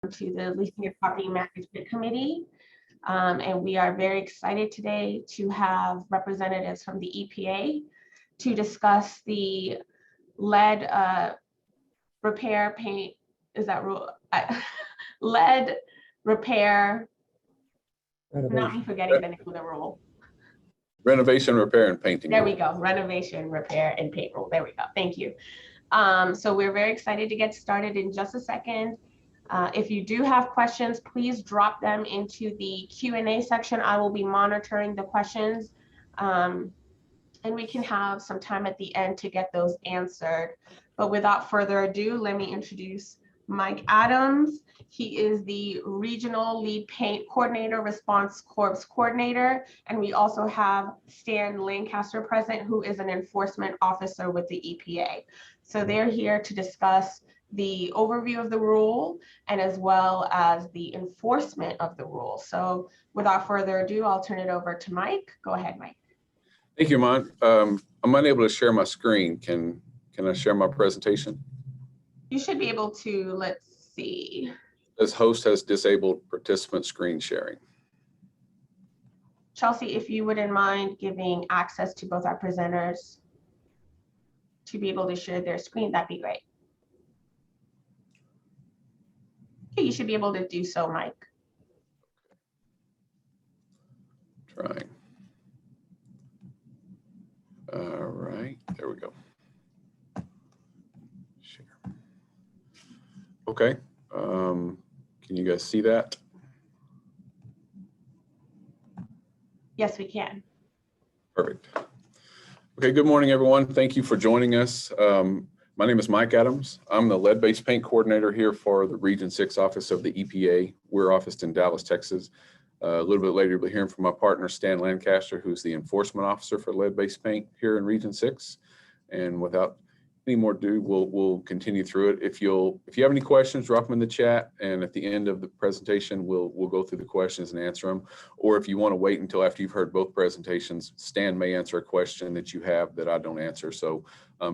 to the Leasing and Property Management Committee. And we are very excited today to have representatives from the EPA to discuss the lead repair paint, is that rule? Lead repair, not me forgetting the name of the rule. Renovation, repair, and painting. There we go, renovation, repair, and paint rule. There we go, thank you. So we're very excited to get started in just a second. If you do have questions, please drop them into the Q&A section. I will be monitoring the questions, and we can have some time at the end to get those answered. But without further ado, let me introduce Mike Adams. He is the Regional Lead Paint Coordinator, Response Corps Coordinator. And we also have Stan Lancaster present, who is an enforcement officer with the EPA. So they're here to discuss the overview of the rule and as well as the enforcement of the rule. So without further ado, I'll turn it over to Mike. Go ahead, Mike. Thank you, Mon. I'm unable to share my screen. Can I share my presentation? You should be able to, let's see. This host has disabled participant screen sharing. Chelsea, if you wouldn't mind giving access to both our presenters to be able to share their screen, that'd be great. Okay, you should be able to do so, Mike. Trying. All right, there we go. Share. Okay, can you guys see that? Yes, we can. Perfect. Okay, good morning, everyone. Thank you for joining us. My name is Mike Adams. I'm the lead-based paint coordinator here for the Region 6 office of the EPA. We're officed in Dallas, Texas. A little bit later, you'll be hearing from my partner, Stan Lancaster, who's the enforcement officer for lead-based paint here in Region 6. And without any more ado, we'll continue through it. If you have any questions, drop them in the chat. And at the end of the presentation, we'll go through the questions and answer them. Or if you want to wait until after you've heard both presentations, Stan may answer a question that you have that I don't answer. So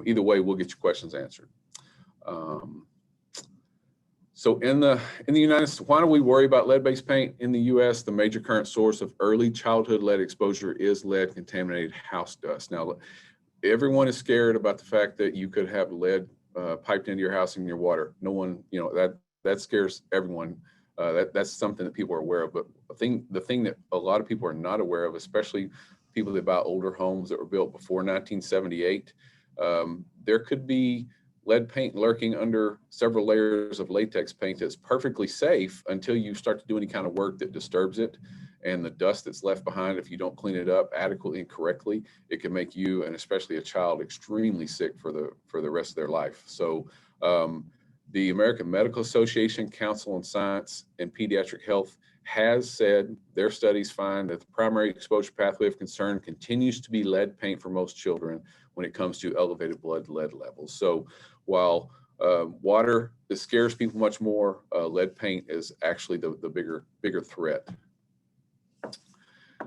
either way, we'll get your questions answered. So in the United States, why do we worry about lead-based paint? In the U.S., the major current source of early childhood lead exposure is lead contaminated house dust. Now, everyone is scared about the fact that you could have lead piped into your house and your water. No one, that scares everyone. That's something that people are aware of. But the thing that a lot of people are not aware of, especially people that buy older homes that were built before 1978, there could be lead paint lurking under several layers of latex paint that's perfectly safe until you start to do any kind of work that disturbs it. And the dust that's left behind, if you don't clean it up adequately and correctly, it can make you, and especially a child, extremely sick for the rest of their life. So the American Medical Association, Council on Science and Pediatric Health has said their studies find that the primary exposure pathway of concern continues to be lead paint for most children when it comes to elevated blood lead levels. So while water scares people much more, lead paint is actually the bigger threat.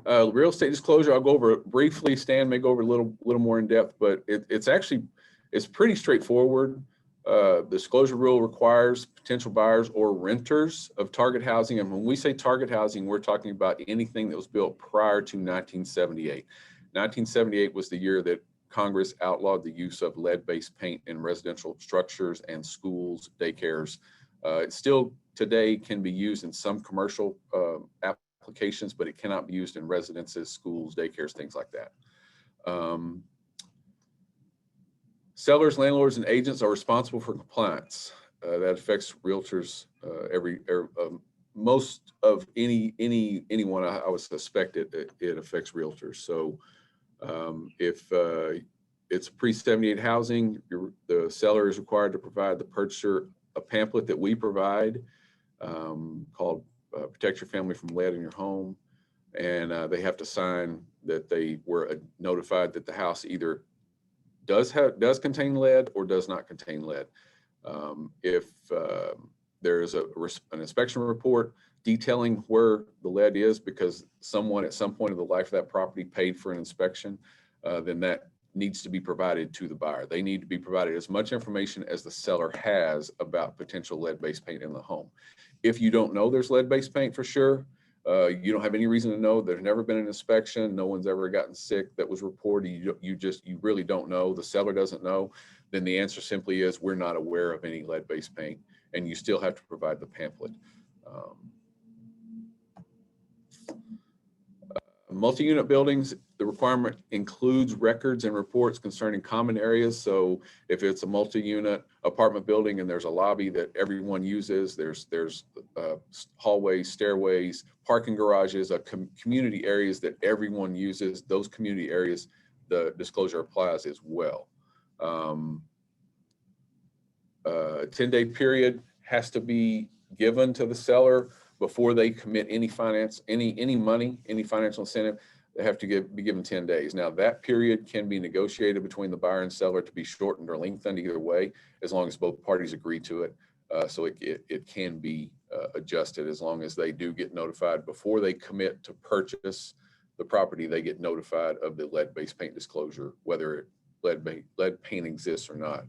Real estate disclosure, I'll go over it briefly. Stan may go over a little more in depth, but it's pretty straightforward. Disclosure rule requires potential buyers or renters of target housing. And when we say target housing, we're talking about anything that was built prior to 1978. 1978 was the year that Congress outlawed the use of lead-based paint in residential structures and schools, daycares. It still today can be used in some commercial applications, but it cannot be used in residences, schools, daycares, things like that. Sellers, landlords, and agents are responsible for compliance. That affects realtors. Most of anyone, I would suspect it affects realtors. So if it's pre-78 housing, the seller is required to provide the purchaser a pamphlet that we provide called Protect Your Family from Lead in Your Home. And they have to sign that they were notified that the house either does contain lead or does not contain lead. If there is an inspection report detailing where the lead is because someone at some point of the life of that property paid for an inspection, then that needs to be provided to the buyer. They need to be provided as much information as the seller has about potential lead-based paint in the home. If you don't know there's lead-based paint for sure, you don't have any reason to know. There's never been an inspection. No one's ever gotten sick that was reported. You really don't know. The seller doesn't know. Then the answer simply is we're not aware of any lead-based paint, and you still have to provide the pamphlet. Multi-unit buildings, the requirement includes records and reports concerning common areas. So if it's a multi-unit apartment building and there's a lobby that everyone uses, there's hallways, stairways, parking garages, community areas that everyone uses, those community areas, the disclosure applies as well. 10-day period has to be given to the seller before they commit any finance, any money, any financial incentive. They have to be given 10 days. Now that period can be negotiated between the buyer and seller to be shortened or lengthened either way, as long as both parties agree to it. So it can be adjusted as long as they do get notified before they commit to purchase the property. They get notified of the lead-based paint disclosure, whether lead paint exists or not.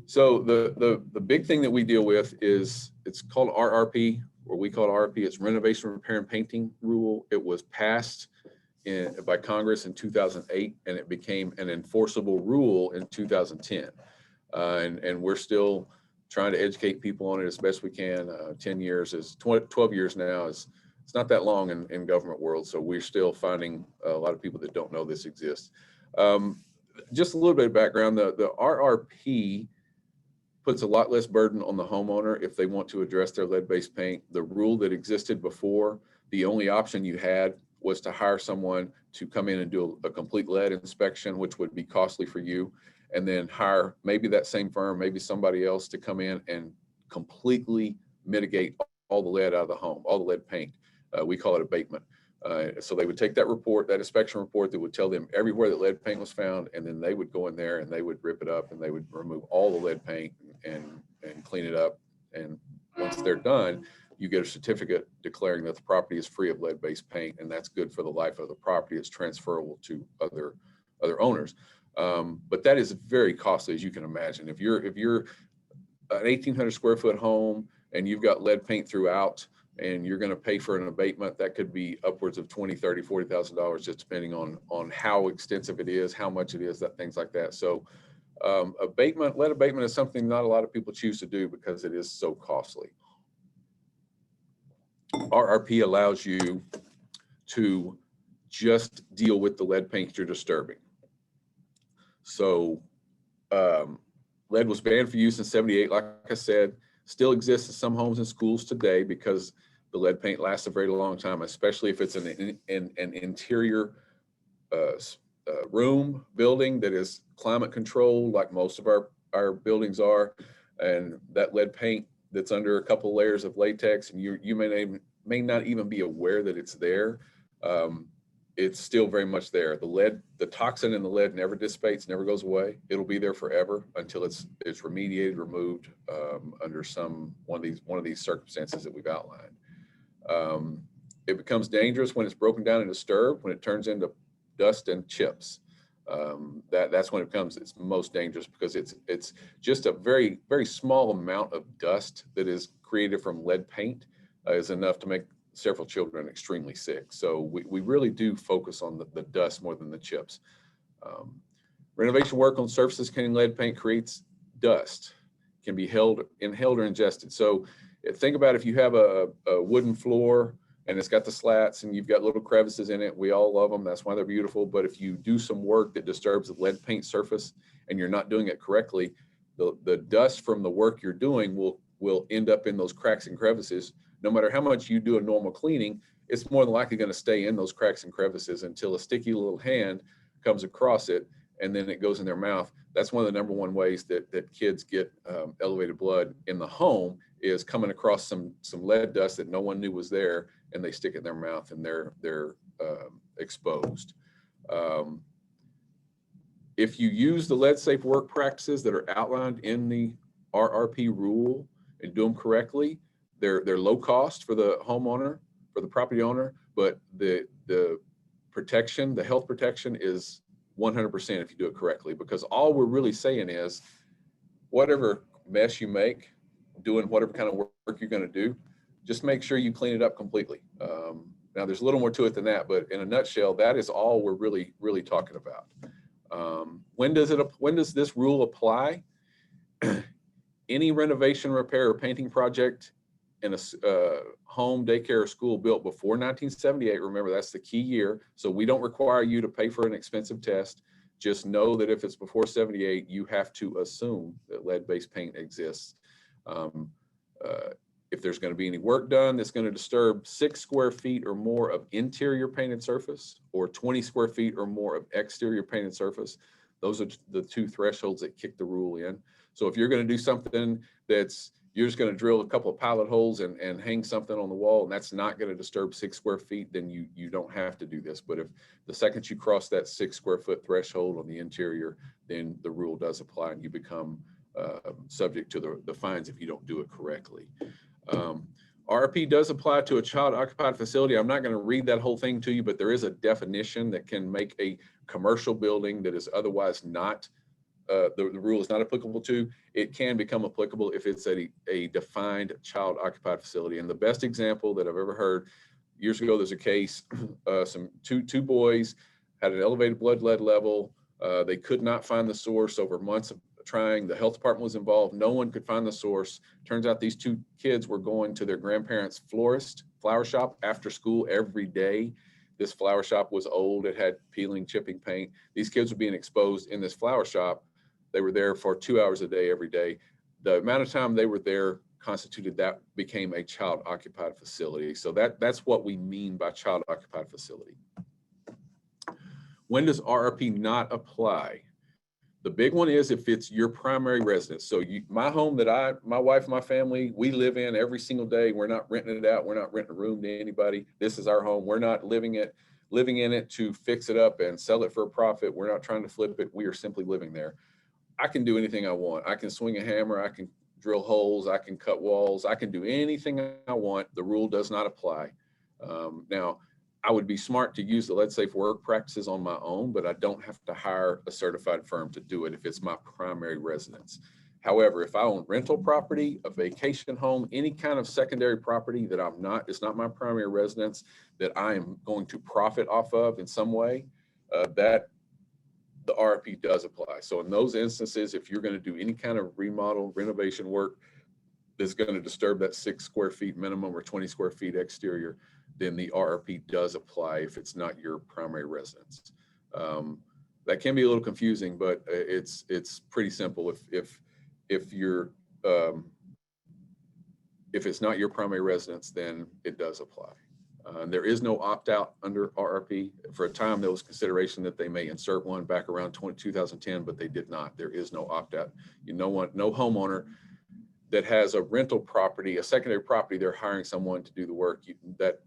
So the big thing that we deal with is, it's called RRP, or we call it RRP. It's Renovation, Repair, and Painting Rule. It was passed by Congress in 2008, and it became an enforceable rule in 2010. And we're still trying to educate people on it as best we can. 10 years is 12 years now is, it's not that long in government world. So we're still finding a lot of people that don't know this exists. Just a little bit of background, the RRP puts a lot less burden on the homeowner if they want to address their lead-based paint. The rule that existed before, the only option you had was to hire someone to come in and do a complete lead inspection, which would be costly for you, and then hire maybe that same firm, maybe somebody else to come in and completely mitigate all the lead out of the home, all the lead paint. We call it abatement. So they would take that report, that inspection report that would tell them everywhere that lead paint was found, and then they would go in there and they would rip it up and they would remove all the lead paint and clean it up. And once they're done, you get a certificate declaring that the property is free of lead-based paint, and that's good for the life of the property. It's transferable to other owners. But that is very costly, as you can imagine. If you're an 1,800 square foot home and you've got lead paint throughout, and you're going to pay for an abatement, that could be upwards of $20,000, $30,000, $40,000, just depending on how extensive it is, how much it is, things like that. So lead abatement is something not a lot of people choose to do because it is so costly. RRP allows you to just deal with the lead paint you're disturbing. So lead was banned for use in '78, like I said, still exists in some homes and schools today because the lead paint lasts a very long time, especially if it's an interior room building that is climate controlled, like most of our buildings are. And that lead paint that's under a couple layers of latex, and you may not even be aware that it's there. It's still very much there. The toxin in the lead never dissipates, never goes away. It'll be there forever until it's remediated, removed under one of these circumstances that we've outlined. It becomes dangerous when it's broken down and disturbed, when it turns into dust and chips. That's when it becomes its most dangerous, because it's just a very, very small amount of dust that is created from lead paint is enough to make several children extremely sick. So we really do focus on the dust more than the chips. Renovation work on surfaces containing lead paint creates dust, can be inhaled or ingested. So think about if you have a wooden floor and it's got the slats and you've got little crevices in it. We all love them. That's why they're beautiful. But if you do some work that disturbs the lead paint surface and you're not doing it correctly, the dust from the work you're doing will end up in those cracks and crevices. No matter how much you do a normal cleaning, it's more than likely going to stay in those cracks and crevices until a sticky little hand comes across it and then it goes in their mouth. That's one of the #1 ways that kids get elevated blood in the home, is coming across some lead dust that no one knew was there, and they stick it in their mouth and they're exposed. If you use the lead safe work practices that are outlined in the RRP rule and do them correctly, they're low cost for the homeowner, for the property owner, but the protection, the health protection is 100% if you do it correctly, because all we're really saying is whatever mess you make, doing whatever kind of work you're going to do, just make sure you clean it up completely. Now there's a little more to it than that, but in a nutshell, that is all we're really talking about. When does this rule apply? Any renovation, repair, or painting project in a home, daycare, or school built before 1978, remember that's the key year. So we don't require you to pay for an expensive test. Just know that if it's before 78, you have to assume that lead-based paint exists. If there's going to be any work done that's going to disturb 6 square feet or more of interior painted surface, or 20 square feet or more of exterior painted surface, those are the 2 thresholds that kick the rule in. So if you're going to do something you're just going to drill a couple of pilot holes and hang something on the wall, and that's not going to disturb 6 square feet, then you don't have to do this. But if the second you cross that 6 square foot threshold on the interior, then the rule does apply and you become subject to the fines if you don't do it correctly. RRP does apply to a child occupied facility. I'm not going to read that whole thing to you, but there is a definition that can make a commercial building that is otherwise not, the rule is not applicable to. It can become applicable if it's a defined child occupied facility. And the best example that I've ever heard, years ago, there's a case, two boys had an elevated blood lead level. They could not find the source over months of trying. The health department was involved. No one could find the source. Turns out these 2 kids were going to their grandparents' flower shop after school every day. This flower shop was old. It had peeling, chipping paint. These kids were being exposed in this flower shop. They were there for 2 hours a day, every day. The amount of time they were there constituted that became a child occupied facility. So that's what we mean by child occupied facility. When does RRP not apply? The big one is if it's your primary residence. So my home that my wife and my family, we live in every single day. We're not renting it out. We're not renting a room to anybody. This is our home. We're not living in it to fix it up and sell it for a profit. We're not trying to flip it. We are simply living there. I can do anything I want. I can swing a hammer. I can drill holes. I can cut walls. I can do anything I want. The rule does not apply. Now, I would be smart to use the Lead Safe work practices on my own, but I don't have to hire a certified firm to do it if it's my primary residence. However, if I own rental property, a vacation home, any kind of secondary property that it's not my primary residence, that I am going to profit off of in some way, that the RRP does apply. So in those instances, if you're going to do any kind of remodel, renovation work that's going to disturb that 6 square feet minimum or 20 square feet exterior, then the RRP does apply if it's not your primary residence. That can be a little confusing, but it's pretty simple. If it's not your primary residence, then it does apply. There is no opt-out under RRP. For a time, there was consideration that they may insert one back around 2010, but they did not. There is no opt-out. No homeowner that has a rental property, a secondary property, they're hiring someone to do the work. That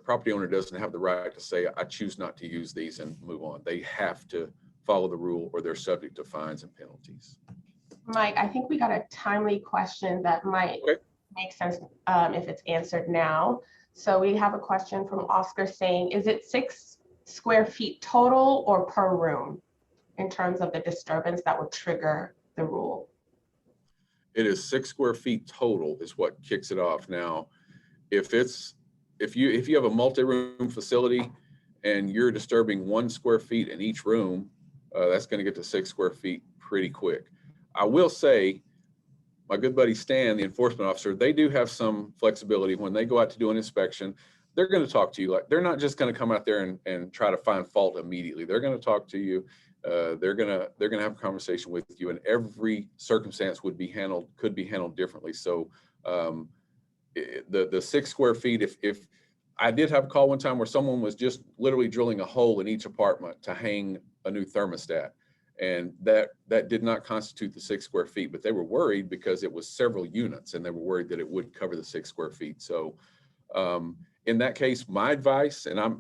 property owner doesn't have the right to say, I choose not to use these and move on. They have to follow the rule or they're subject to fines and penalties. Mike, I think we got a timely question that might make sense if it's answered now. So we have a question from Oscar saying, is it 6 square feet total or per room in terms of the disturbance that would trigger the rule? It is 6 square feet total is what kicks it off. Now, if you have a multi-room facility and you're disturbing 1 square feet in each room, that's going to get to 6 square feet pretty quick. I will say, my good buddy Stan, the enforcement officer, they do have some flexibility when they go out to do an inspection. They're going to talk to you. Like, they're not just going to come out there and try to find fault immediately. They're going to talk to you. They're going to have a conversation with you, and every circumstance could be handled differently. So the 6 square feet, if I did have a call one time where someone was just literally drilling a hole in each apartment to hang a new thermostat, and that did not constitute the 6 square feet, but they were worried because it was several units and they were worried that it would cover the 6 square feet. So in that case, my advice, and I'm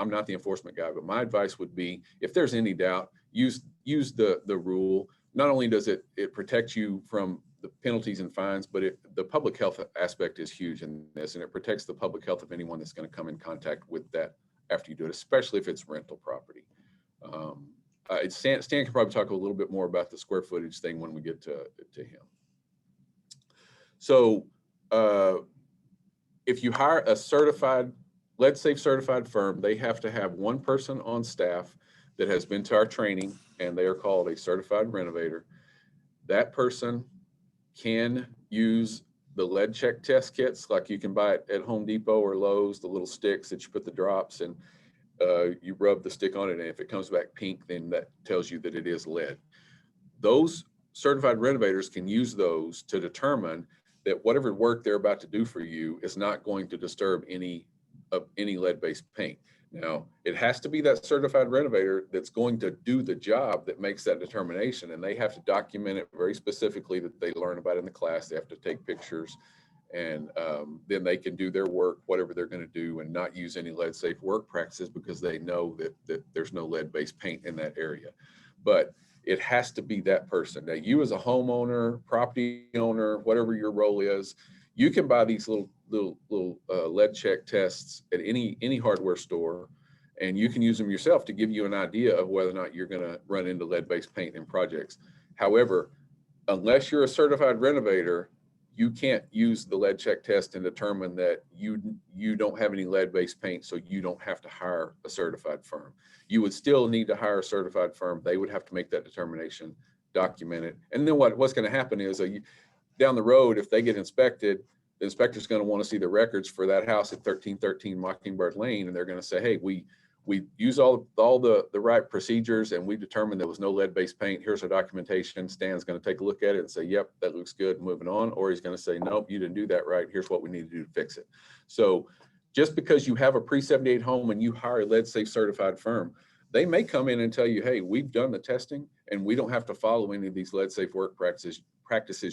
not the enforcement guy, but my advice would be, if there's any doubt, use the rule. Not only does it protect you from the penalties and fines, but the public health aspect is huge in this, and it protects the public health of anyone that's going to come in contact with that after you do it, especially if it's rental property. Stan can probably talk a little bit more about the square footage thing when we get to him. So if you hire a certified, lead safe certified firm, they have to have one person on staff that has been to our training, and they are called a certified renovator. That person can use the lead check test kits, like you can buy it at Home Depot or Lowe's, the little sticks that you put the drops and you rub the stick on it, and if it comes back pink, then that tells you that it is lead. Those certified renovators can use those to determine that whatever work they're about to do for you is not going to disturb any lead-based paint. Now, it has to be that certified renovator that's going to do the job that makes that determination, and they have to document it very specifically, that they learn about in the class. They have to take pictures, and then they can do their work, whatever they're going to do, and not use any lead safe work practices, because they know that there's no lead-based paint in that area. But it has to be that person. Now, you as a homeowner, property owner, whatever your role is, you can buy these little lead check tests at any hardware store, and you can use them yourself to give you an idea of whether or not you're going to run into lead-based paint in projects. However, unless you're a certified renovator, you can't use the lead check test and determine that you don't have any lead-based paint, so you don't have to hire a certified firm. You would still need to hire a certified firm. They would have to make that determination, document it, and then what's going to happen is down the road, if they get inspected, the inspector's going to want to see the records for that house at 1313 Mockingbird Lane, and they're going to say, hey, we use all the right procedures, and we determined there was no lead-based paint. Here's our documentation. Stan's going to take a look at it and say, yep, that looks good, moving on. Or he's going to say, nope, you didn't do that right. Here's what we need to do to fix it. So just because you have a pre-78 home and you hire a lead safe certified firm, they may come in and tell you, hey, we've done the testing and we don't have to follow any of these lead safe work practices.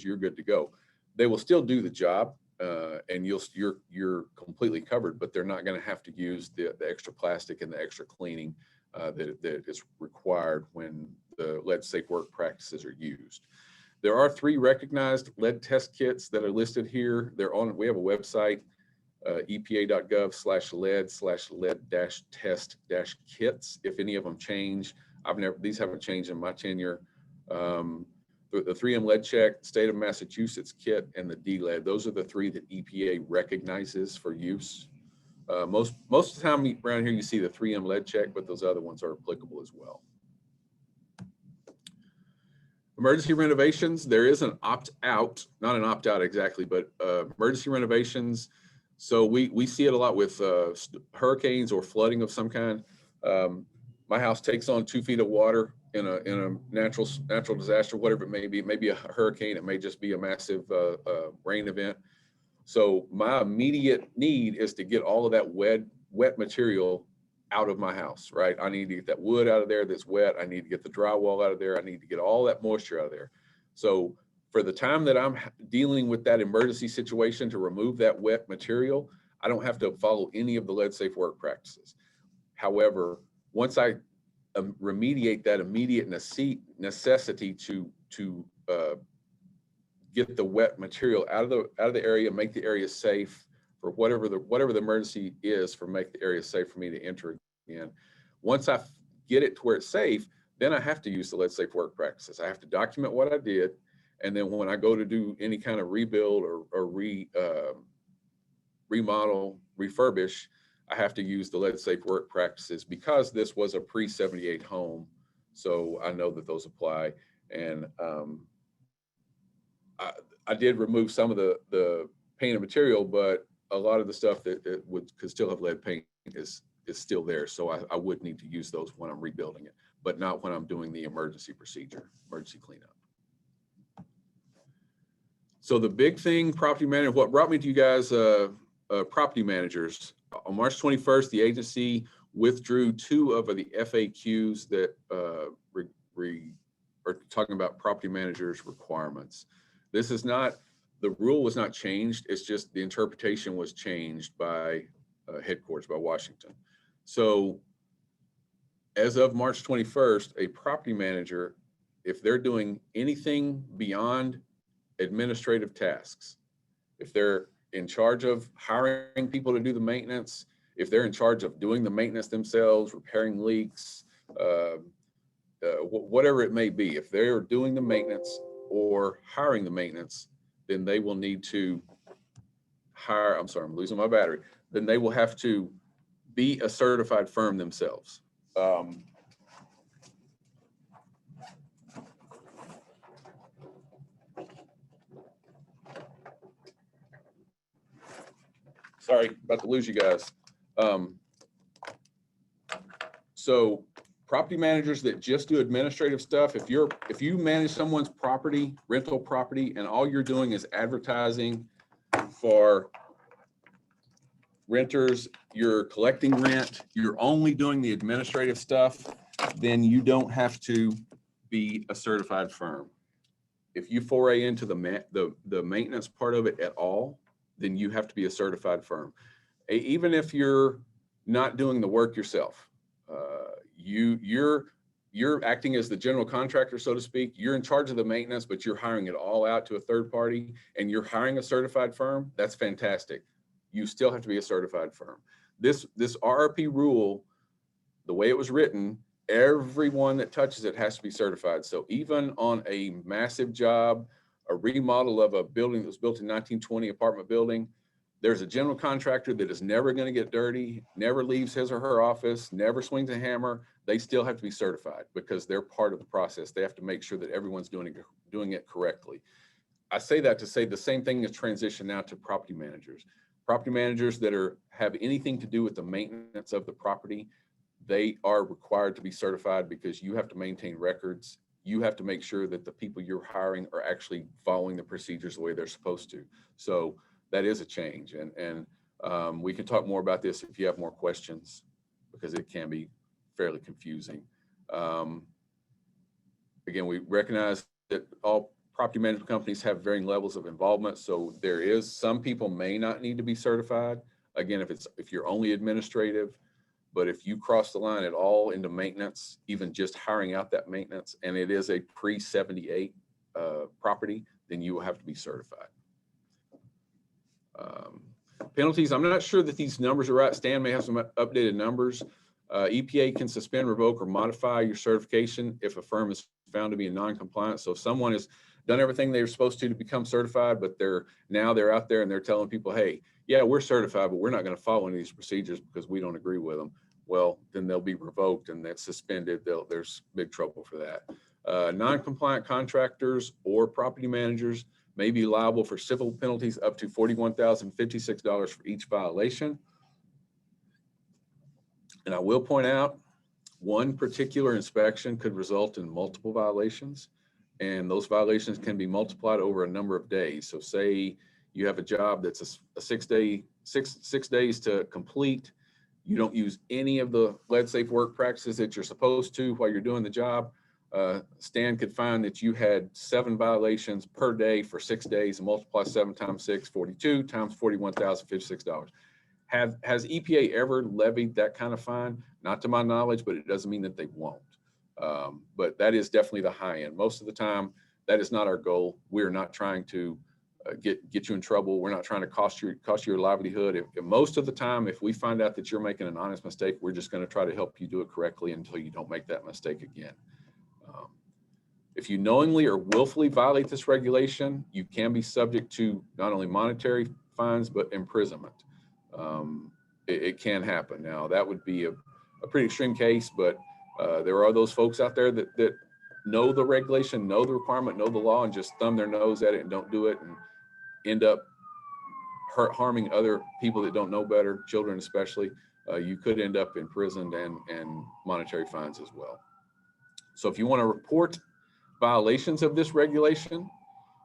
You're good to go. They will still do the job, and you're completely covered, but they're not going to have to use the extra plastic and the extra cleaning that is required when the lead safe work practices are used. There are 3 recognized lead test kits that are listed here. We have a website, epa.gov/lead/lead-test-kits. If any of them change, these haven't changed in my tenure. The 3M lead check, state of Massachusetts kit, and the D-lead. Those are the 3 that EPA recognizes for use. Most of the time around here, you see the 3M lead check, but those other ones are applicable as well. Emergency renovations, there is an opt-out, not an opt-out exactly, but emergency renovations. So we see it a lot with hurricanes or flooding of some kind. My house takes on 2 feet of water in a natural disaster, whatever it may be. It may be a hurricane. It may just be a massive rain event. So my immediate need is to get all of that wet material out of my house, right? I need to get that wood out of there that's wet. I need to get the drywall out of there. I need to get all that moisture out of there. So for the time that I'm dealing with that emergency situation to remove that wet material, I don't have to follow any of the lead safe work practices. However, once I remediate that immediate necessity to get the wet material out of the area, make the area safe for whatever the emergency is, make the area safe for me to enter again. Once I get it to where it's safe, then I have to use the lead safe work practices. I have to document what I did, and then when I go to do any kind of rebuild or remodel, refurbish, I have to use the lead safe work practices because this was a pre-78 home. So I know that those apply. And I did remove some of the painted material, but a lot of the stuff that could still have lead paint is still there. So I would need to use those when I'm rebuilding it, but not when I'm doing the emergency cleanup. So the big thing, property manager, what brought me to you guys, property managers. On March 21st, the agency withdrew 2 of the FAQs that are talking about property managers' requirements. This is not, the rule was not changed. It's just the interpretation was changed by headquarters, by Washington. So as of March 21st, a property manager, if they're doing anything beyond administrative tasks, if they're in charge of hiring people to do the maintenance, if they're in charge of doing the maintenance themselves, repairing leaks, whatever it may be, if they're doing the maintenance or hiring the maintenance, then they will need to hire, I'm sorry, I'm losing my battery. Then they will have to be a certified firm themselves. Sorry, about to lose you guys. So property managers that just do administrative stuff, if you manage someone's property, rental property, and all you're doing is advertising for renters, you're collecting rent, you're only doing the administrative stuff, then you don't have to be a certified firm. If you foray into the maintenance part of it at all, then you have to be a certified firm. Even if you're not doing the work yourself, you're acting as the general contractor, so to speak. You're in charge of the maintenance, but you're hiring it all out to a third party, and you're hiring a certified firm. That's fantastic. You still have to be a certified firm. This RRP rule, the way it was written, everyone that touches it has to be certified. So even on a massive job, a remodel of a building that was built in 1920 apartment building, there's a general contractor that is never going to get dirty, never leaves his or her office, never swings a hammer. They still have to be certified because they're part of the process. They have to make sure that everyone's doing it correctly. I say that to say the same thing is transitioned now to property managers. Property managers that have anything to do with the maintenance of the property, they are required to be certified because you have to maintain records. You have to make sure that the people you're hiring are actually following the procedures the way they're supposed to. So that is a change. And we can talk more about this if you have more questions, because it can be fairly confusing. Again, we recognize that all property management companies have varying levels of involvement. So some people may not need to be certified. Again, if you're only administrative, but if you cross the line at all into maintenance, even just hiring out that maintenance, and it is a pre-78 property, then you will have to be certified. Penalties, I'm not sure that these numbers are right. Stan may have some updated numbers. EPA can suspend, revoke, or modify your certification if a firm is found to be in non-compliance. So if someone has done everything they were supposed to become certified, but they're out there and they're telling people, hey, yeah, we're certified, but we're not going to follow any of these procedures because we don't agree with them. Well, then they'll be revoked and that's suspended. There's big trouble for that. Non-compliant contractors or property managers may be liable for civil penalties up to $41,056 for each violation. And I will point out, one particular inspection could result in multiple violations, and those violations can be multiplied over a number of days. So say you have a job that's a 6 days to complete. You don't use any of the lead safe work practices that you're supposed to while you're doing the job. Stan could find that you had 7 violations per day for 6 days, and multiply 7 times 6, 42 times $41,056. Has EPA ever levied that kind of fine? Not to my knowledge, but it doesn't mean that they won't. But that is definitely the high end. Most of the time, that is not our goal. We're not trying to get you in trouble. We're not trying to cost you your livelihood. If most of the time, if we find out that you're making an honest mistake, we're just going to try to help you do it correctly until you don't make that mistake again. If you knowingly or willfully violate this regulation, you can be subject to not only monetary fines, but imprisonment. It can happen. Now, that would be a pretty extreme case, but there are those folks out there that know the regulation, know the requirement, know the law, and just thumb their nose at it and don't do it, and end up harming other people that don't know better, children especially. You could end up imprisoned and monetary fines as well. So if you want to report violations of this regulation,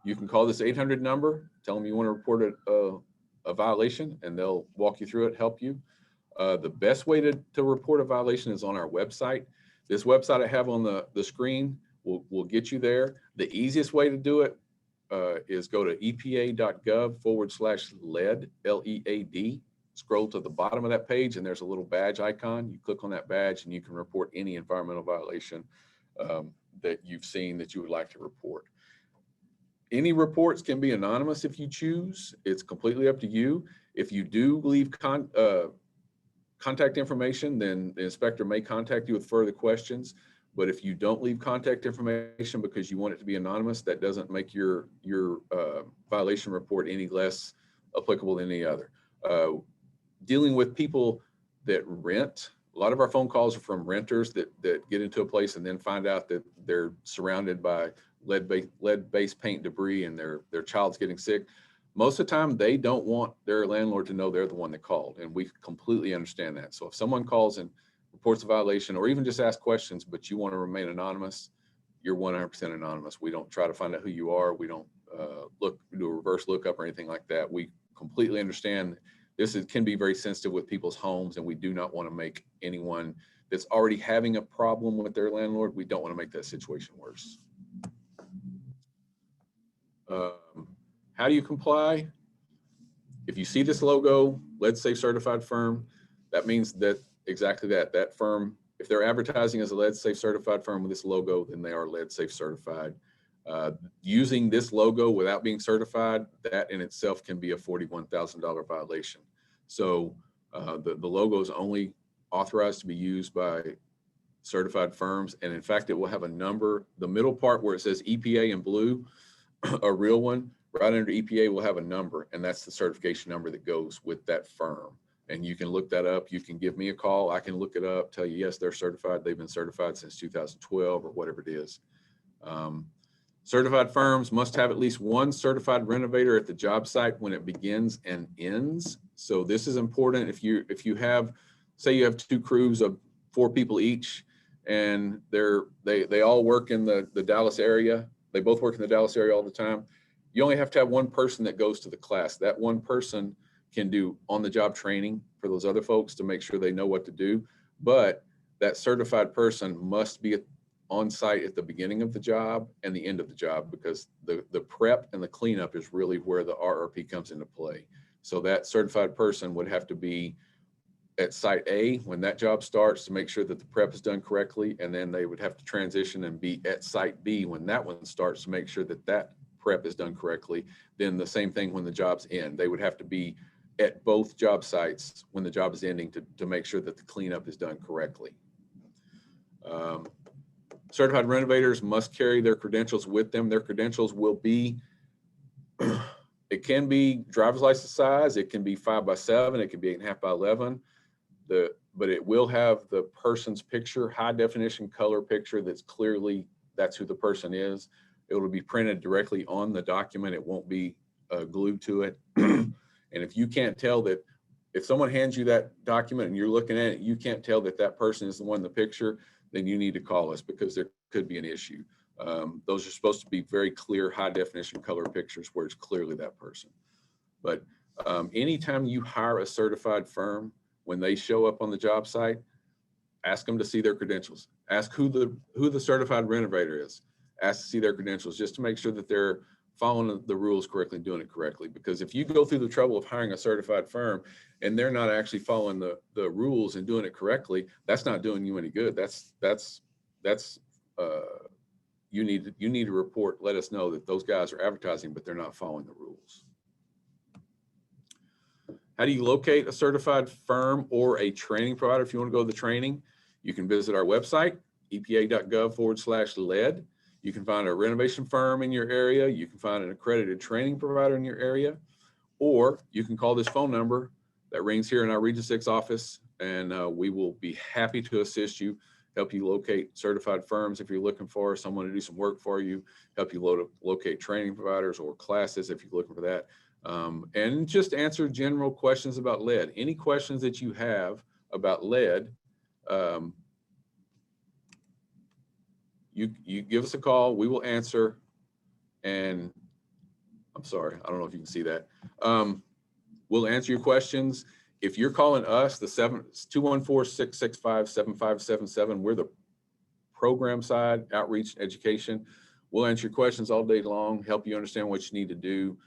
you can call this 800 number, tell them you want to report a violation, and they'll walk you through it, help you. The best way to report a violation is on our website. This website I have on the screen will get you there. The easiest way to do it is go to epa.gov/lead, LEAD. Scroll to the bottom of that page, and there's a little badge icon. You click on that badge, and you can report any environmental violation that you've seen that you would like to report. Any reports can be anonymous if you choose. It's completely up to you. If you do leave contact information, then the inspector may contact you with further questions. But if you don't leave contact information because you want it to be anonymous, that doesn't make your violation report any less applicable than any other. Dealing with people that rent, a lot of our phone calls are from renters that get into a place and then find out that they're surrounded by lead-based paint debris and their child's getting sick. Most of the time, they don't want their landlord to know they're the one that called, and we completely understand that. So if someone calls and reports a violation, or even just ask questions, but you want to remain anonymous, you're 100% anonymous. We don't try to find out who you are. We don't do a reverse lookup or anything like that. We completely understand this can be very sensitive with people's homes, and we do not want to make anyone that's already having a problem with their landlord, we don't want to make that situation worse. How do you comply? If you see this logo, Lead Safe certified firm, that means that exactly that firm, if they're advertising as a Lead Safe certified firm with this logo, then they are Lead Safe certified. Using this logo without being certified, that in itself can be a $41,000 violation. So the logo is only authorized to be used by certified firms. And in fact, it will have a number. The middle part where it says EPA in blue, a real one, right under EPA will have a number, and that's the certification number that goes with that firm. And you can look that up. You can give me a call. I can look it up, tell you, yes, they're certified. They've been certified since 2012 or whatever it is. Certified firms must have at least one certified renovator at the job site when it begins and ends. So this is important. If you have, say you have two crews of 4 people each, and they all work in the Dallas area. They both work in the Dallas area all the time. You only have to have one person that goes to the class. That one person can do on-the-job training for those other folks to make sure they know what to do. But that certified person must be on site at the beginning of the job and the end of the job, because the prep and the cleanup is really where the RRP comes into play. So that certified person would have to be at site A when that job starts to make sure that the prep is done correctly, and then they would have to transition and be at site B when that one starts to make sure that that prep is done correctly. Then the same thing when the jobs end. They would have to be at both job sites when the job is ending to make sure that the cleanup is done correctly. Certified renovators must carry their credentials with them. Their credentials will be, it can be driver's license size, it can be 5 by 7, it can be 8.5 by 11. But it will have the person's picture, high definition color picture that's who the person is. It will be printed directly on the document. It won't be glued to it. And if you can't tell that, if someone hands you that document and you're looking at it, you can't tell that that person is the one in the picture, then you need to call us, because there could be an issue. Those are supposed to be very clear, high definition color pictures where it's clearly that person. But anytime you hire a certified firm, when they show up on the job site, ask them to see their credentials. Ask who the certified renovator is. Ask to see their credentials, just to make sure that they're following the rules correctly, doing it correctly. Because if you go through the trouble of hiring a certified firm and they're not actually following the rules and doing it correctly, that's not doing you any good. You need to report, let us know that those guys are advertising, but they're not following the rules. How do you locate a certified firm or a training provider? If you want to go to the training, you can visit our website, epa.gov/lead. You can find a renovation firm in your area. You can find an accredited training provider in your area, or you can call this phone number that rings here in our Region 6 office, and we will be happy to assist you, help you locate certified firms if you're looking for someone to do some work for you, help you locate training providers or classes if you're looking for that. And just answer general questions about lead. Any questions that you have about lead, you give us a call, we will answer. And I'm sorry, I don't know if you can see that. We'll answer your questions. If you're calling us, the 214-665-7577, we're the program side, outreach, education. We'll answer your questions all day long, help you understand what you need to do.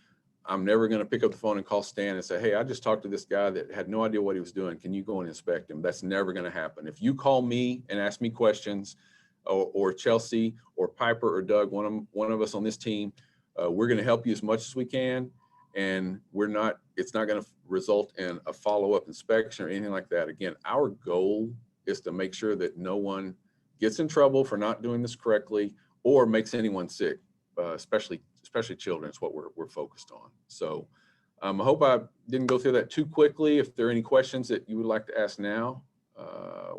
I'm never going to pick up the phone and call Stan and say, hey, I just talked to this guy that had no idea what he was doing. Can you go and inspect him? That's never going to happen. If you call me and ask me questions, or Chelsea or Piper or Doug, one of us on this team, we're going to help you as much as we can. And it's not going to result in a follow-up inspection or anything like that. Again, our goal is to make sure that no one gets in trouble for not doing this correctly or makes anyone sick, especially children is what we're focused on. So I hope I didn't go through that too quickly. If there are any questions that you would like to ask now,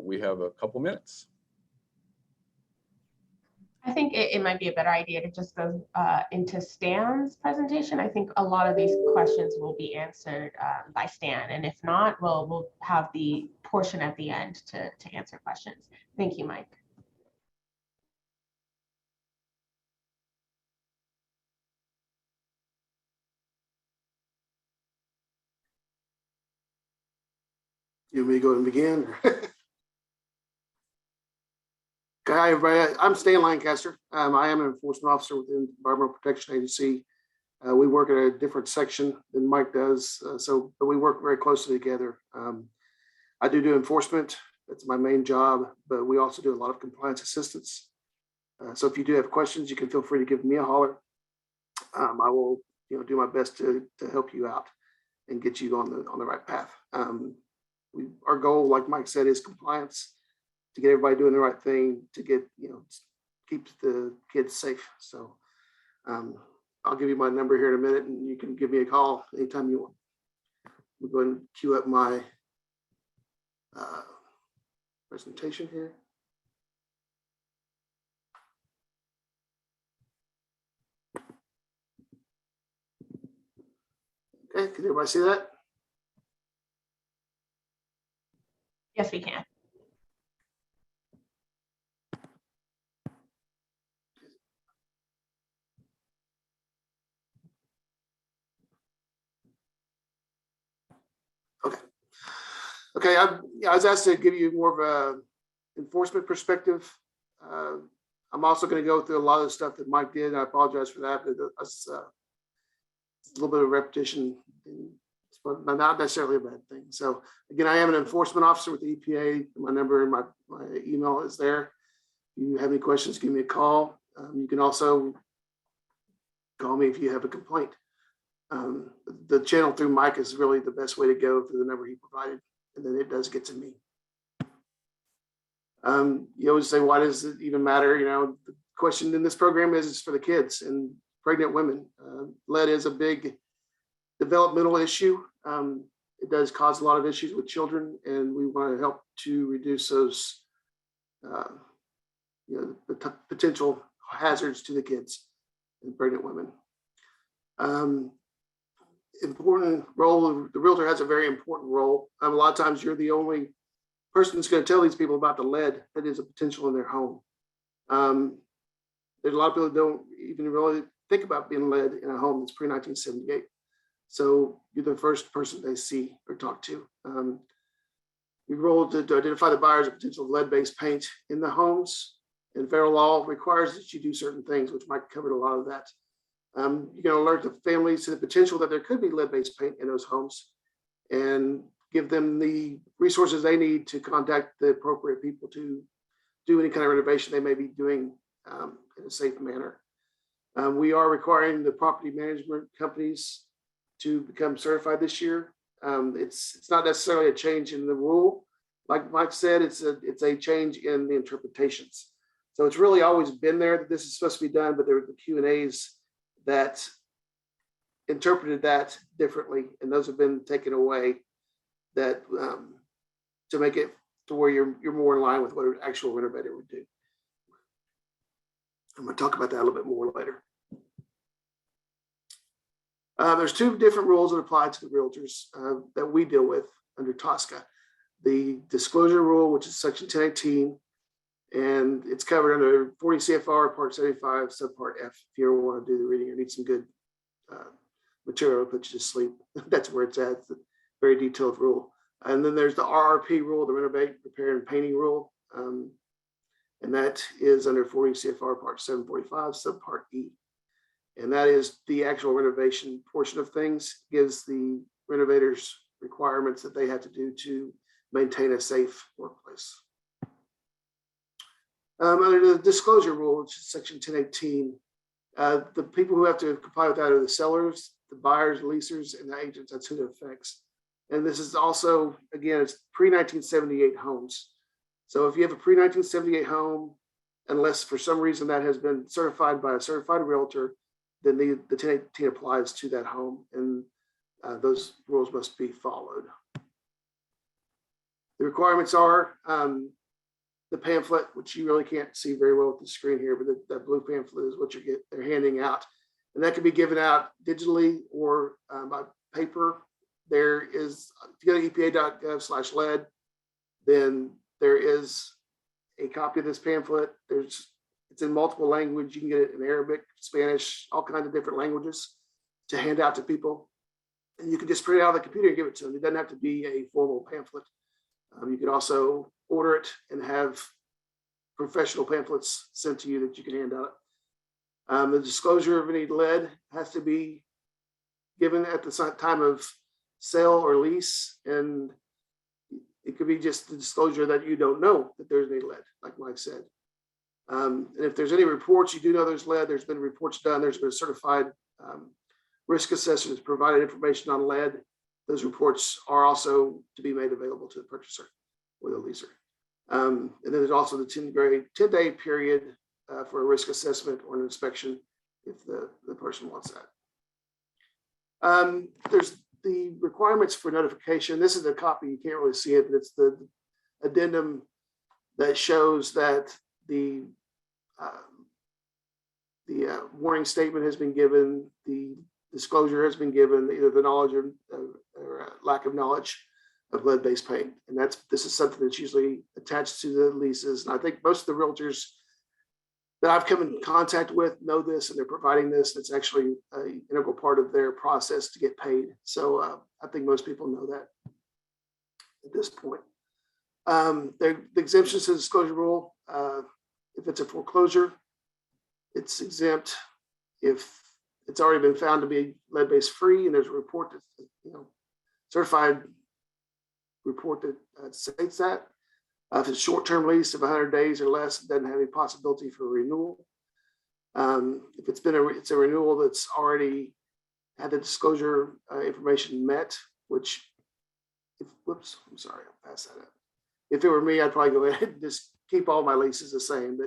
we have a couple minutes. I think it might be a better idea to just go into Stan's presentation. I think a lot of these questions will be answered by Stan, and if not, we'll have the portion at the end to answer questions. Thank you, Mike. You want me to go and begin? Hi, everybody. I'm Stan Lancaster. I am an enforcement officer within the Environmental Protection Agency. We work at a different section than Mike does, but we work very closely together. I do enforcement. That's my main job, but we also do a lot of compliance assistance. So if you do have questions, you can feel free to give me a holler. I will, do my best to help you out and get you on the right path. Our goal, like Mike said, is compliance, to get everybody doing the right thing, to get, keep the kids safe. So I'll give you my number here in a minute, and you can give me a call anytime you want. We'll go ahead and queue up my presentation here. Okay, can everybody see that? Yes, we can. Okay, I was asked to give you more of a enforcement perspective. I'm also going to go through a lot of the stuff that Mike did, and I apologize for that, but it's a little bit of repetition, but not necessarily a bad thing. So again, I am an enforcement officer with the EPA. My number and my email is there. If you have any questions, give me a call. You can also call me if you have a complaint. The channel through Mike is really the best way to go through the number he provided, and then it does get to me. You always say, why does it even matter? The question in this program is for the kids and pregnant women. Lead is a big developmental issue. It does cause a lot of issues with children, and we want to help to reduce those, the potential hazards to the kids and pregnant women. Important role. The realtor has a very important role. A lot of times you're the only person that's going to tell these people about the lead that is a potential in their home. There's a lot of people that don't even really think about being lead in a home that's pre-1978. So you're the first person they see or talk to. We roll to identify the buyers of potential lead-based paint in the homes. And federal law requires that you do certain things, which Mike covered a lot of that. You can alert the families to the potential that there could be lead-based paint in those homes and give them the resources they need to contact the appropriate people to do any kind of renovation they may be doing in a safe manner. We are requiring the property management companies to become certified this year. It's not necessarily a change in the rule. Like Mike said, it's a change in the interpretations. So it's really always been there that this is supposed to be done, but there were the Q&As that interpreted that differently, and those have been taken away that to make it to where you're more in line with what an actual renovator would do. I'm going to talk about that a little bit more later. There's two different rules that apply to the realtors that we deal with under TSCA. The disclosure rule, which is section 1018, and it's covered under 40 CFR part 75 subpart F. If you ever want to do the reading or need some good material to put you to sleep, that's where it's at. It's a very detailed rule. And then there's the RRP rule, the renovate, repair, and painting rule. And that is under 40 CFR part 745 subpart E. And that is the actual renovation portion of things, gives the renovators requirements that they have to do to maintain a safe workplace. Under the disclosure rule, which is section 1018, the people who have to comply with that are the sellers, the buyers, leasers, and the agents. That's who it affects. And this is also, again, it's pre-1978 homes. So if you have a pre-1978 home, unless for some reason that has been certified by a certified realtor, then the 1018 applies to that home, and those rules must be followed. The requirements are the pamphlet, which you really can't see very well with the screen here, but that blue pamphlet is what they're handing out. And that can be given out digitally or by paper. There is, if you go to epa.gov/lead, then there is a copy of this pamphlet. It's in multiple languages. You can get it in Arabic, Spanish, all kinds of different languages to hand out to people. And you can just print it out on the computer and give it to them. It doesn't have to be a formal pamphlet. You can also order it and have professional pamphlets sent to you that you can hand out. The disclosure of any lead has to be given at the time of sale or lease, and it could be just the disclosure that you don't know that there's any lead, like Mike said. And if there's any reports, you do know there's lead, there's been reports done, there's been a certified risk assessor that's provided information on lead. Those reports are also to be made available to the purchaser or the leaser. And then there's also the 10-day period for a risk assessment or an inspection if the person wants that. There's the requirements for notification. This is a copy, you can't really see it, but it's the addendum that shows that the warning statement has been given, the disclosure has been given, either the knowledge or lack of knowledge of lead-based paint. And this is something that's usually attached to the leases. And I think most of the realtors that I've come in contact with know this, and they're providing this. It's actually an integral part of their process to get paid. So I think most people know that at this point. The exemptions to the disclosure rule, if it's a foreclosure, it's exempt. If it's already been found to be lead-based free and there's a report that, certified report that states that. If it's short-term lease of 100 days or less, it doesn't have any possibility for renewal. If it's a renewal that's already had the disclosure information met, which, whoops, I'm sorry, I'll pass that up. If it were me, I'd probably go ahead and just keep all my leases the same.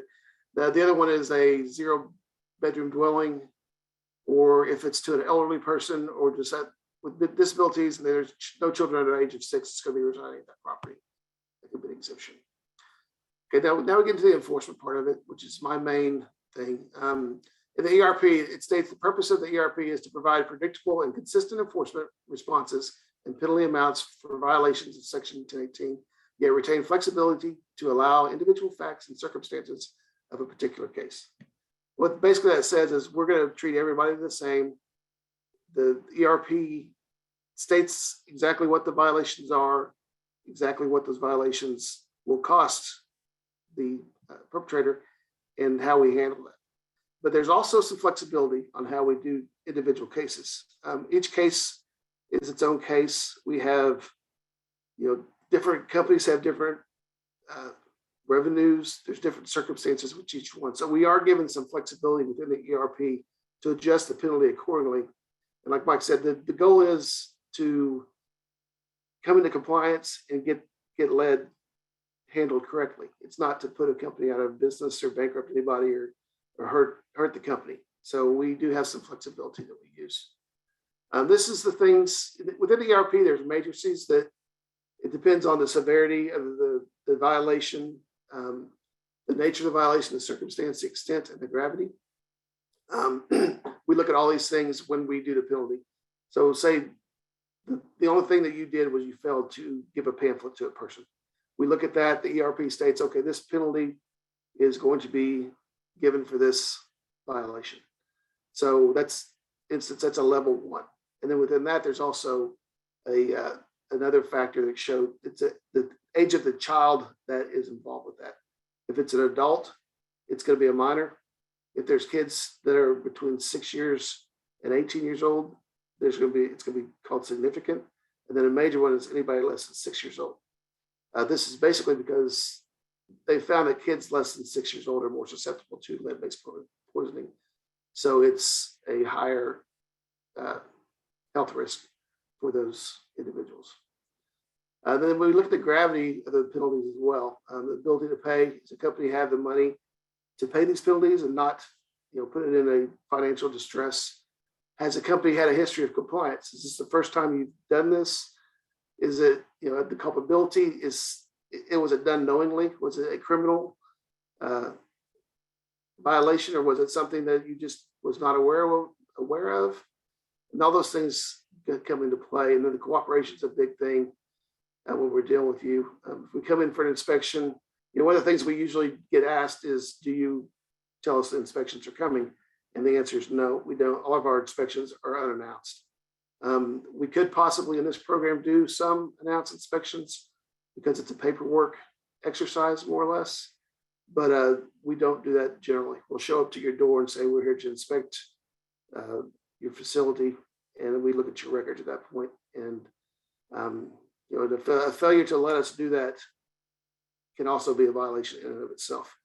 But the other one is a 0-bedroom dwelling, or if it's to an elderly person or just with disabilities and there's no children under the age of 6, it's going to be residing at that property. That could be an exemption. Okay, now we get into the enforcement part of it, which is my main thing. In the ERP, it states the purpose of the ERP is to provide predictable and consistent enforcement responses and penalty amounts for violations of Section 1018, yet retain flexibility to allow individual facts and circumstances of a particular case. What basically that says is we're going to treat everybody the same. The ERP states exactly what the violations are, exactly what those violations will cost the perpetrator, and how we handle it. But there's also some flexibility on how we do individual cases. Each case is its own case. We have, different companies have different revenues. There's different circumstances with each one. So we are given some flexibility within the ERP to adjust the penalty accordingly. And like Mike said, the goal is to come into compliance and get lead handled correctly. It's not to put a company out of business or bankrupt anybody or hurt the company. So we do have some flexibility that we use. This is the things within the ERP. There's matrices that it depends on the severity of the violation, the nature of the violation, the circumstance, the extent, and the gravity. We look at all these things when we do the penalty. So say the only thing that you did was you failed to give a pamphlet to a person. We look at that, the ERP states, okay, this penalty is going to be given for this violation. So that's a level 1. And then within that, there's also another factor that shows the age of the child that is involved with that. If it's an adult, it's going to be a minor. If there's kids that are between 6 years and 18 years old, it's going to be called significant. And then a major one is anybody less than 6 years old. This is basically because they found that kids less than 6 years old are more susceptible to lead-based poisoning. So it's a higher health risk for those individuals. Then we look at the gravity of the penalties as well. The ability to pay. Does a company have the money to pay these penalties and not, put it in a financial distress? Has a company had a history of compliance? Is this the first time you've done this? Is it, the culpability was it done knowingly? Was it a criminal violation, or was it something that you just was not aware of? And all those things come into play. And then the cooperation is a big thing when we're dealing with you. If we come in for an inspection, one of the things we usually get asked is, do you tell us the inspections are coming? And the answer is no, we don't. All of our inspections are unannounced. We could possibly in this program do some announced inspections because it's a paperwork exercise, more or less. But we don't do that generally. We'll show up to your door and say, we're here to inspect your facility. And then we look at your records at that point. And, the failure to let us do that can also be a violation in and of itself.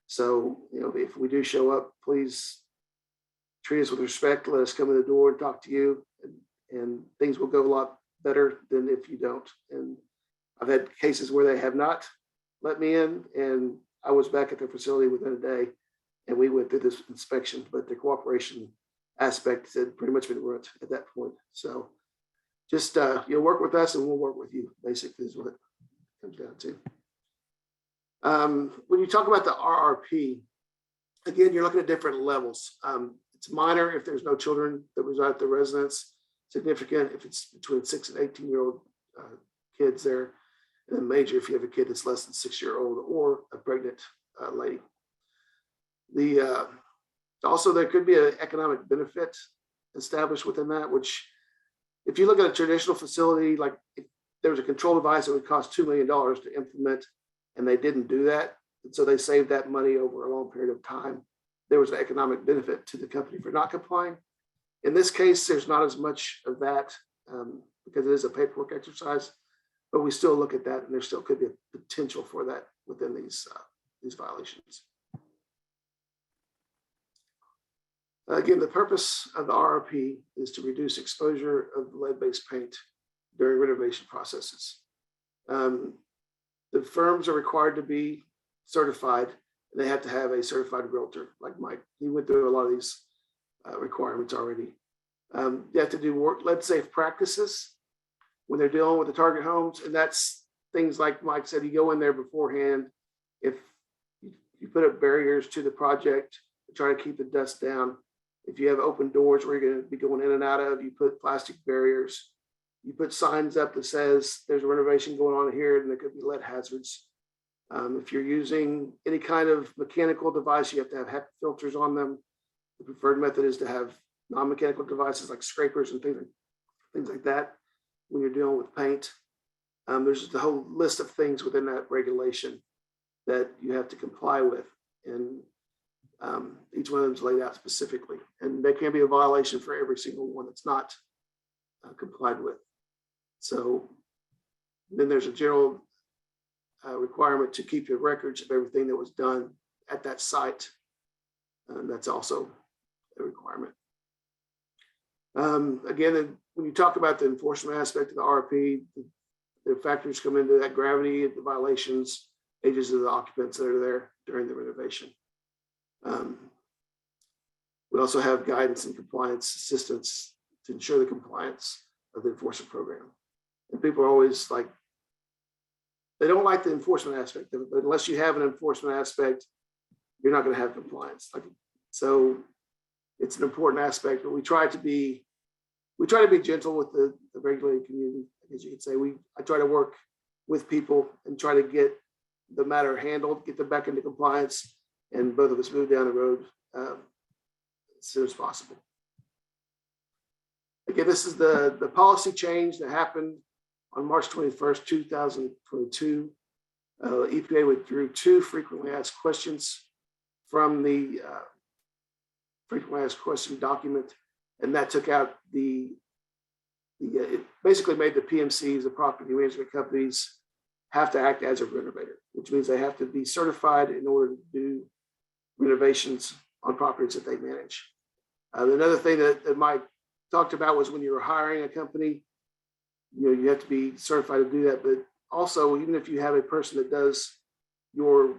So, if we do show up, please treat us with respect. Let us come in the door and talk to you, and things will go a lot better than if you don't. And I've had cases where they have not let me in, and I was back at their facility within a day, and we went through this inspection, but the cooperation aspect had pretty much been ruined at that point. So just, work with us and we'll work with you, basically, is what it comes down to. When you talk about the RRP, again, you're looking at different levels. It's minor if there's no children that reside at the residence, significant if it's between 6 and 18-year-old kids there, and then major if you have a kid that's less than 6-year-old or a pregnant lady. Also, there could be an economic benefit established within that, which if you look at a traditional facility, like if there was a control device that would cost $2 million to implement, and they didn't do that, and so they saved that money over a long period of time, there was an economic benefit to the company for not complying. In this case, there's not as much of that because it is a paperwork exercise, but we still look at that, and there still could be a potential for that within these violations. Again, the purpose of the RRP is to reduce exposure of lead-based paint during renovation processes. The firms are required to be certified, and they have to have a certified realtor like Mike. He went through a lot of these requirements already. You have to do lead-safe practices when they're dealing with the target homes, and that's things like Mike said, you go in there beforehand. If you put up barriers to the project to try to keep the dust down, if you have open doors where you're going to be going in and out of, you put plastic barriers. You put signs up that says there's a renovation going on here and there could be lead hazards. If you're using any kind of mechanical device, you have to have HEPA filters on them. The preferred method is to have non-mechanical devices like scrapers and things like that when you're dealing with paint. There's just a whole list of things within that regulation that you have to comply with. And each one of them is laid out specifically, and there can be a violation for every single one that's not complied with. So then there's a general requirement to keep your records of everything that was done at that site. That's also a requirement. Again, when you talk about the enforcement aspect of the RRP, the factors come into that: gravity, the violations, ages of the occupants that are there during the renovation. We also have guidance and compliance assistance to ensure the compliance of the enforcement program. And people are always like, they don't like the enforcement aspect of it, but unless you have an enforcement aspect, you're not going to have compliance. So it's an important aspect, but we try to be gentle with the regulated community, as you could say. I try to work with people and try to get the matter handled, get them back into compliance, and both of us move down the road as soon as possible. Again, this is the policy change that happened on March 21st, 2022. EPA withdrew 2 frequently asked questions from the frequently asked question document, and that took out it basically made the PMCs, the property management companies, have to act as a renovator, which means they have to be certified in order to do renovations on properties that they manage. Another thing that Mike talked about was when you were hiring a company, you have to be certified to do that. But also, even if you have a person that does your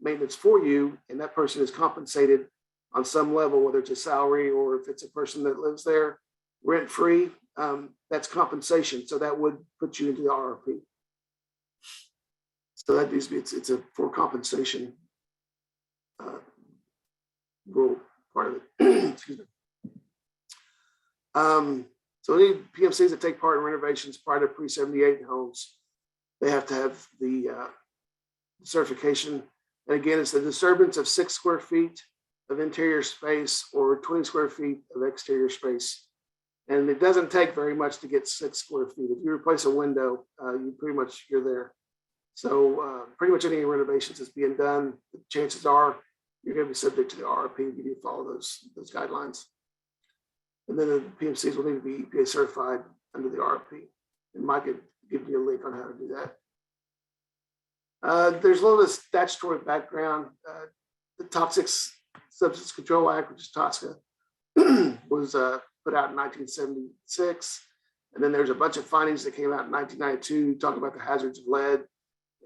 maintenance for you, and that person is compensated on some level, whether it's a salary or if it's a person that lives there rent free, that's compensation. So that would put you into the RRP. So that needs to be, it's a for compensation rule part of it. Excuse me. So any PMCs that take part in renovations prior to pre-78 homes, they have to have the certification. And again, it's the disturbance of 6 square feet of interior space or 20 square feet of exterior space. And it doesn't take very much to get 6 square feet. If you replace a window, you're there. So pretty much any renovations that's being done, the chances are you're going to be subject to the RRP if you do follow those guidelines. And then the PMCs will need to be EPA certified under the RRP. And Mike could give you a link on how to do that. There's a little bit of statutory background. The Toxic Substance Control Act, which is TSCA, was put out in 1976. And then there's a bunch of findings that came out in 1992 talking about the hazards of lead.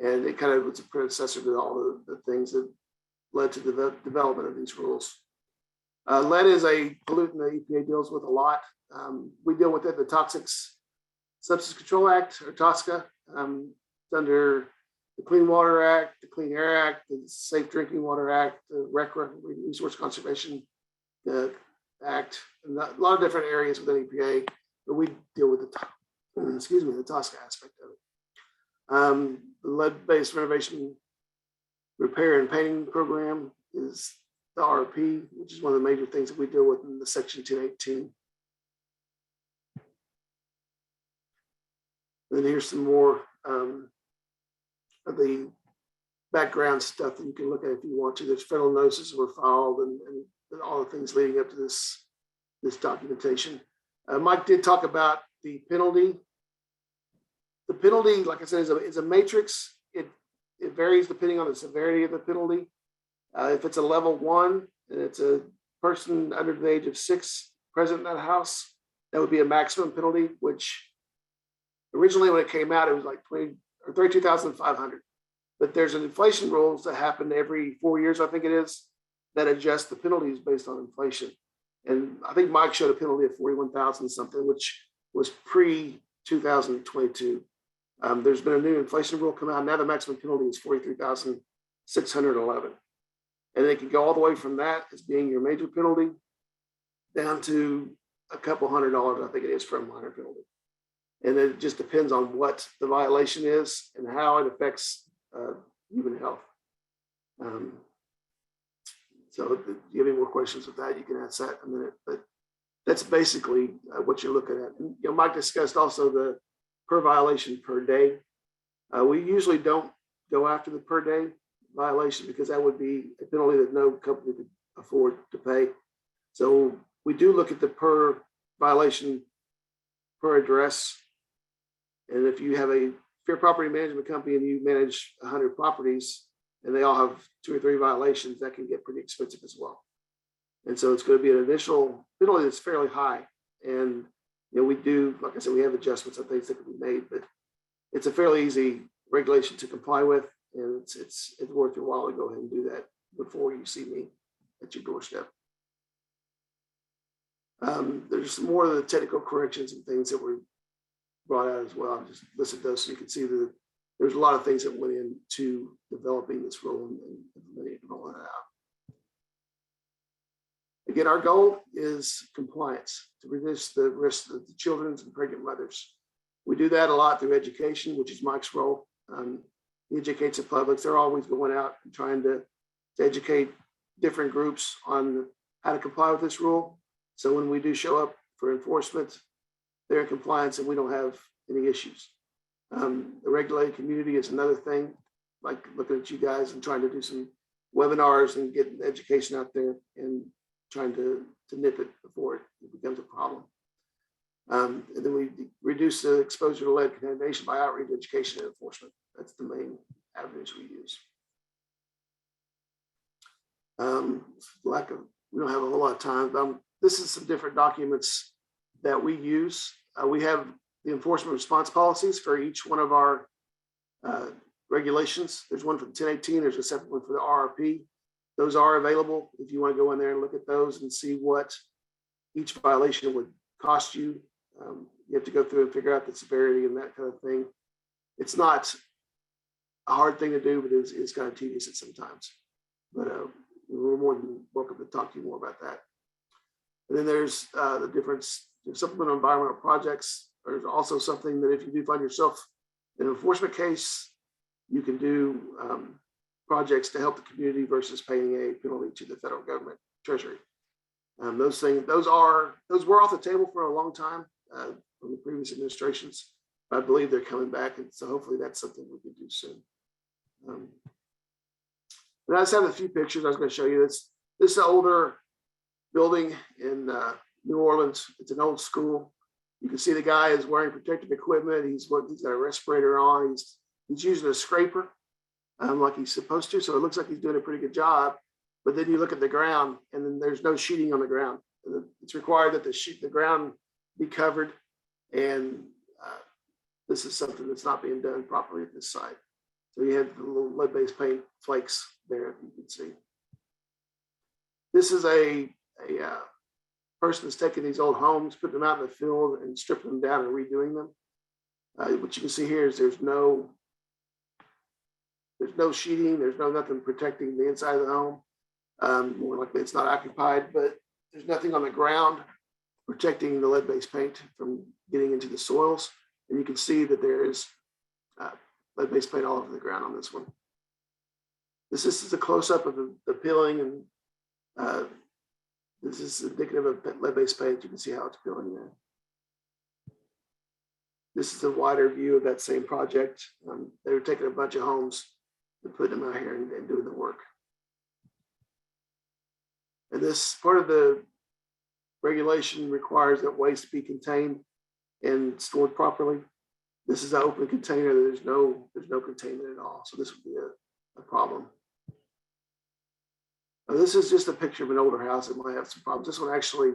And it kind of was a predecessor to all the things that led to the development of these rules. Lead is a pollutant that EPA deals with a lot. We deal with it, the Toxic Substance Control Act, or TSCA. It's under the Clean Water Act, the Clean Air Act, the Safe Drinking Water Act, the Rrp Resource Conservation Act, and a lot of different areas within EPA, but we deal with the TSCA aspect of it. The lead-based renovation repair and painting program is the RRP, which is one of the major things that we deal with in the Section 218. And then here's some more of the background stuff that you can look at if you want to. There's federal notices that were filed and all the things leading up to this documentation. Mike did talk about the penalty. The penalty, like I said, is a matrix. It varies depending on the severity of the penalty. If it's a level 1 and it's a person under the age of 6 present in that house, that would be a maximum penalty, which originally when it came out, it was like $32,500. But there's an inflation rules that happen every 4 years, I think it is, that adjust the penalties based on inflation. And I think Mike showed a penalty of 41,000 something, which was pre-2022. There's been a new inflation rule come out. Now the maximum penalty is 43,611. And it can go all the way from that as being your major penalty down to a couple $100, I think it is, for a minor penalty. And it just depends on what the violation is and how it affects human health. So if you have any more questions with that, you can ask that in a minute. But that's basically what you're looking at. And, Mike discussed also the per violation per day. We usually don't go after the per day violation because that would be a penalty that no company could afford to pay. So we do look at the per violation per address. And if you have a fair property management company and you manage 100 properties and they all have 2 or 3 violations, that can get pretty expensive as well. And so it's going to be an initial penalty that's fairly high. And we do, like I said, we have adjustments and things that can be made, but it's a fairly easy regulation to comply with. And it's worth your while to go ahead and do that before you see me at your doorstep. There's some more of the technical corrections and things that were brought out as well. I just listed those so you can see that there's a lot of things that went into developing this rule and rolling it out. Again, our goal is compliance to reduce the risk of the children and pregnant mothers. We do that a lot through education, which is Mike's role. He educates the public. They're always going out and trying to educate different groups on how to comply with this rule. So when we do show up for enforcement, they're in compliance and we don't have any issues. The regulated community is another thing, like looking at you guys and trying to do some webinars and getting education out there and trying to nip it before it becomes a problem. And then we reduce the exposure to lead contamination by outreach, education, and enforcement. That's the main avenues we use. We don't have a whole lot of time, but this is some different documents that we use. We have the enforcement response policies for each one of our regulations. There's one for the 1018, there's a separate one for the RRP. Those are available if you want to go in there and look at those and see what each violation would cost you. You have to go through and figure out the severity and that kind of thing. It's not a hard thing to do, but it's kind of tedious at sometimes. But we're more than welcome to talk to you more about that. And then there's the difference, supplemental environmental projects. There's also something that if you do find yourself in an enforcement case, you can do projects to help the community versus paying a penalty to the federal government treasury. Those were off the table for a long time from the previous administrations. I believe they're coming back, and so hopefully that's something we can do soon. And I just have a few pictures I was going to show you. This is an older building in New Orleans. It's an old school. You can see the guy is wearing protective equipment. He's got a respirator on. He's using a scraper like he's supposed to. So it looks like he's doing a pretty good job. But then you look at the ground, and then there's no sheeting on the ground. It's required that the ground be covered, and this is something that's not being done properly at this site. So you have the little lead-based paint flakes there, you can see. This is a person that's taking these old homes, putting them out in the field and stripping them down and redoing them. What you can see here is there's no sheeting, there's nothing protecting the inside of the home. More likely it's not occupied, but there's nothing on the ground protecting the lead-based paint from getting into the soils. And you can see that there is lead-based paint all over the ground on this one. This is a close-up of the peeling, and this is indicative of lead-based paint. You can see how it's peeling there. This is a wider view of that same project. They were taking a bunch of homes and putting them out here and doing the work. And this part of the regulation requires that waste be contained and stored properly. This is an open container. There's no containment at all. So this would be a problem. Now, this is just a picture of an older house that might have some problems. This one actually,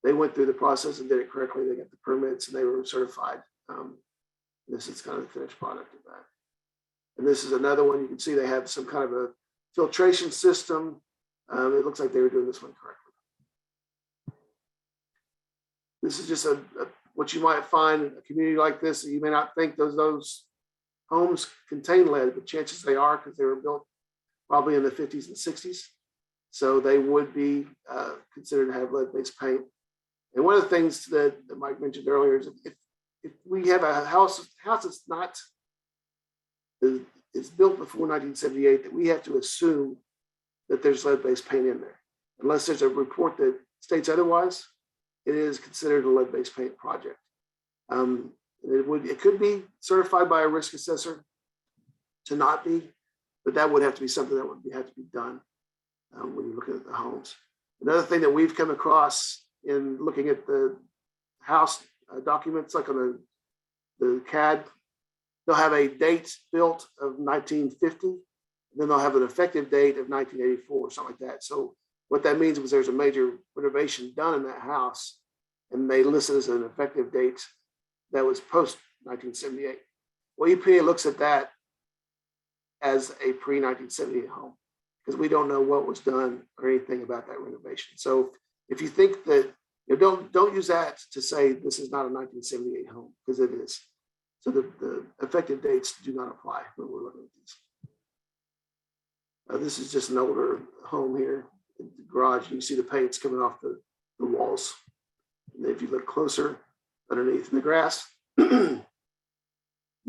they went through the process and did it correctly. They got the permits and they were certified. This is kind of the finished product of that. And this is another one. You can see they have some kind of a filtration system. It looks like they were doing this one correctly. This is just what you might find in a community like this. You may not think those homes contain lead, but chances they are, because they were built probably in the 50s and 60s. So they would be considered to have lead-based paint. And one of the things that Mike mentioned earlier is if we have a house that's not, it's built before 1978, that we have to assume that there's lead-based paint in there. Unless there's a report that states otherwise, it is considered a lead-based paint project. It could be certified by a risk assessor to not be, but that would have to be something that would have to be done when you're looking at the homes. Another thing that we've come across in looking at the house documents, like on the CAD, they'll have a date built of 1950, and then they'll have an effective date of 1984 or something like that. So what that means is there's a major renovation done in that house, and they list it as an effective date that was post 1978. Well, EPA looks at that as a pre-1978 home because we don't know what was done or anything about that renovation. So if you think that, don't use that to say this is not a 1978 home, because it is. So the effective dates do not apply when we're looking at these. This is just an older home here in the garage. You can see the paint's coming off the walls. And if you look closer underneath in the grass, you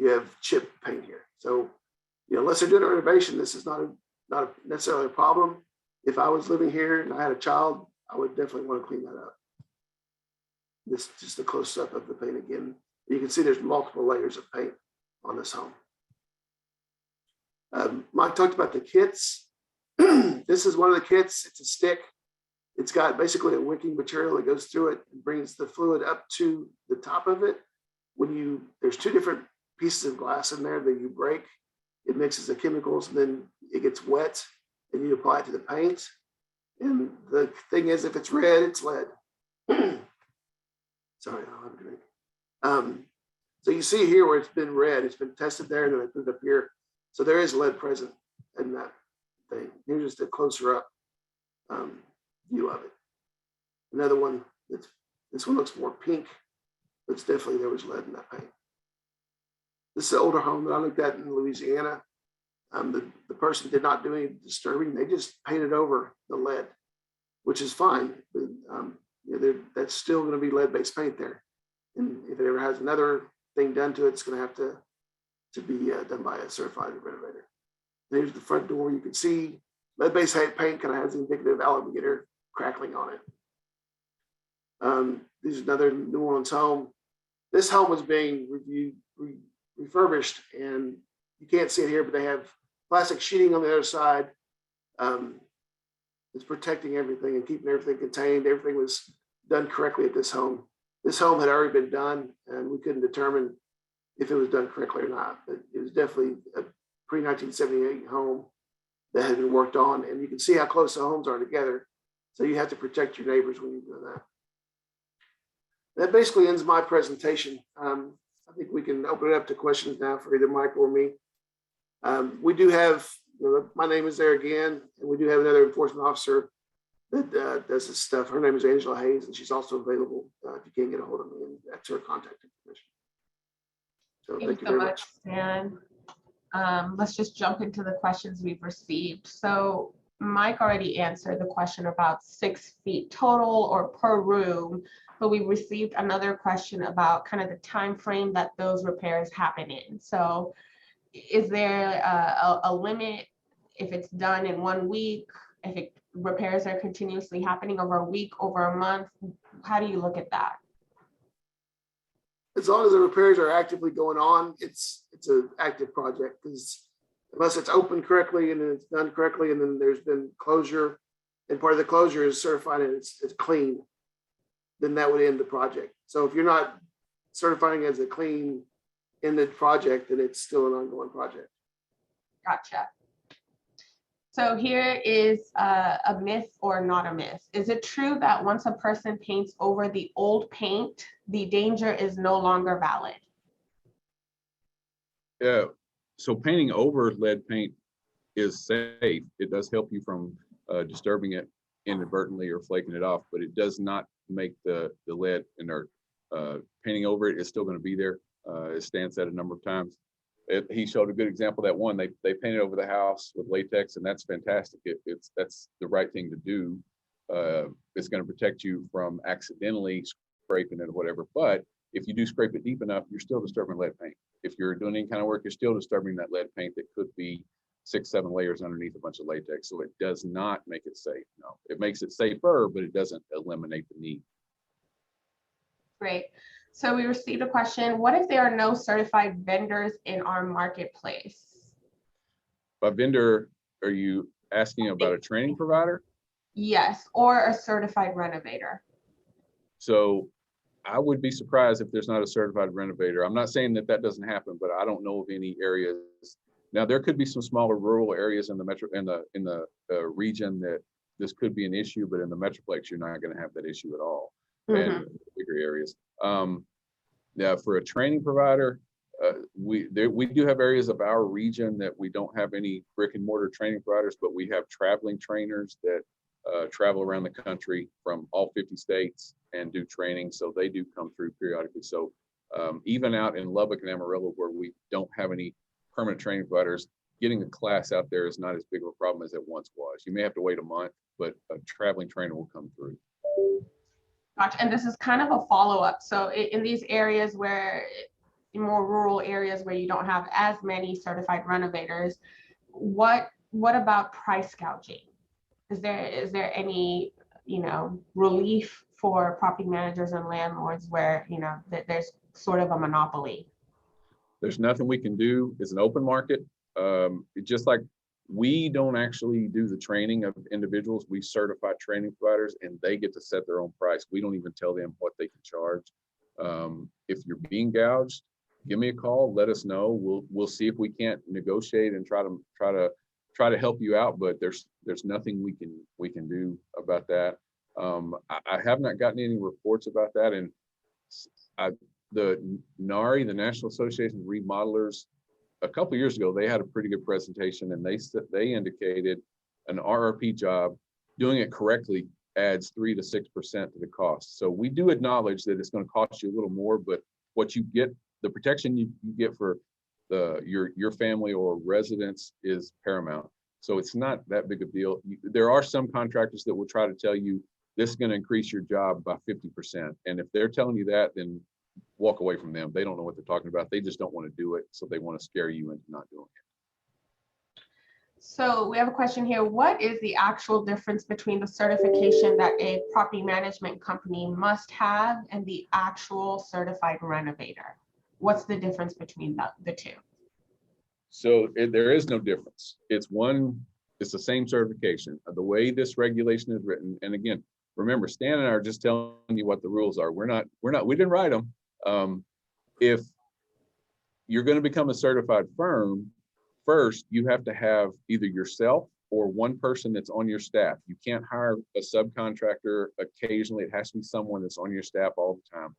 have chip paint here. So, unless they're doing a renovation, this is not necessarily a problem. If I was living here and I had a child, I would definitely want to clean that up. This is just a close up of the paint again. You can see there's multiple layers of paint on this home. Mike talked about the kits. This is one of the kits. It's a stick. It's got basically a wicking material that goes through it and brings the fluid up to the top of it. There's two different pieces of glass in there that you break. It mixes the chemicals, and then it gets wet, and you apply it to the paint. And the thing is, if it's red, it's lead. Sorry, I don't have a drink. So you see here where it's been red, it's been tested there, and then they put it up here. So there is lead present in that thing. Here's just a closer up view of it. Another one, this one looks more pink, but it's definitely there was lead in that paint. This is an older home that I looked at in Louisiana. The person did not do any disturbing. They just painted over the lead, which is fine. But, that's still going to be lead-based paint there. And if it ever has another thing done to it, it's going to have to be done by a certified renovator. There's the front door. You can see lead-based paint kind of has the indicative alligator crackling on it. This is another New Orleans home. This home was being refurbished, and you can't see it here, but they have plastic sheeting on the other side. It's protecting everything and keeping everything contained. Everything was done correctly at this home. This home had already been done, and we couldn't determine if it was done correctly or not. But it was definitely a pre-1978 home that had been worked on, and you can see how close the homes are together. So you have to protect your neighbors when you're doing that. That basically ends my presentation. I think we can open it up to questions now for either Mike or me. We do have, my name is there again, and we do have another enforcement officer that does this stuff. Her name is Angela Hayes, and she's also available if you can't get a hold of me, and that's her contact information. So thank you very much. Stan. Let's just jump into the questions we've received. So Mike already answered the question about 6 feet total or per room, but we received another question about kind of the time frame that those repairs happen in. So is there a limit if it's done in 1 week, if repairs are continuously happening over a week, over a month? How do you look at that? As long as the repairs are actively going on, it's an active project, because unless it's opened correctly and then it's done correctly and then there's been closure, and part of the closure is certifying it's clean, then that would end the project. So if you're not certifying as a clean ended project, then it's still an ongoing project. Gotcha. So here is a myth or not a myth. Is it true that once a person paints over the old paint, the danger is no longer valid? Yeah, so painting over lead paint is safe. It does help you from disturbing it inadvertently or flaking it off, but it does not make the lead inert. Painting over it is still going to be there. As Stan said a number of times. He showed a good example. That one, they painted over the house with latex, and that's fantastic. That's the right thing to do. It's going to protect you from accidentally scraping it or whatever. But if you do scrape it deep enough, you're still disturbing lead paint. If you're doing any kind of work, you're still disturbing that lead paint that could be 6-7 layers underneath a bunch of latex. So it does not make it safe. No, it makes it safer, but it doesn't eliminate the need. Great. So we received a question, what if there are no certified vendors in our marketplace? By vendor, are you asking about a training provider? Yes, or a certified renovator. So I would be surprised if there's not a certified renovator. I'm not saying that doesn't happen, but I don't know of any areas. Now there could be some smaller rural areas in the metro, in the region that this could be an issue, but in the metroplex, you're not going to have that issue at all. And bigger areas. Now for a training provider, we do have areas of our region that we don't have any brick and mortar training providers, but we have traveling trainers that travel around the country from all 50 states and do training. So they do come through periodically. So even out in Lubbock and Amarillo, where we don't have any permanent training providers, getting a class out there is not as big of a problem as it once was. You may have to wait a month, but a traveling trainer will come through. Gotcha. And this is kind of a follow-up. So in these areas where, in more rural areas where you don't have as many certified renovators, what about price gouging? Is there any, relief for property managers and landlords where, that there's sort of a monopoly? There's nothing we can do. It's an open market. Just like we don't actually do the training of individuals. We certify training providers and they get to set their own price. We don't even tell them what they can charge. If you're being gouged, give me a call, let us know. We'll see if we can't negotiate and try to help you out, but there's nothing we can do about that. I have not gotten any reports about that, and the NARI, the National Association of Remodelers, a couple of years ago, they had a pretty good presentation, and they indicated an RRP job, doing it correctly, adds 3 to 6% to the cost. So we do acknowledge that it's going to cost you a little more, but what you get, the protection you get for your family or residents is paramount. So it's not that big a deal. There are some contractors that will try to tell you this is going to increase your job by 50%. And if they're telling you that, then walk away from them. They don't know what they're talking about. They just don't want to do it. So they want to scare you into not doing it. So we have a question here. What is the actual difference between the certification that a property management company must have and the actual certified renovator? What's the difference between the two? So there is no difference. It's the same certification. The way this regulation is written, and again, remember, Stan and I are just telling you what the rules are. We didn't write them. If you're going to become a certified firm, first, you have to have either yourself or one person that's on your staff. You can't hire a subcontractor occasionally. It has to be someone that's on your staff all the time.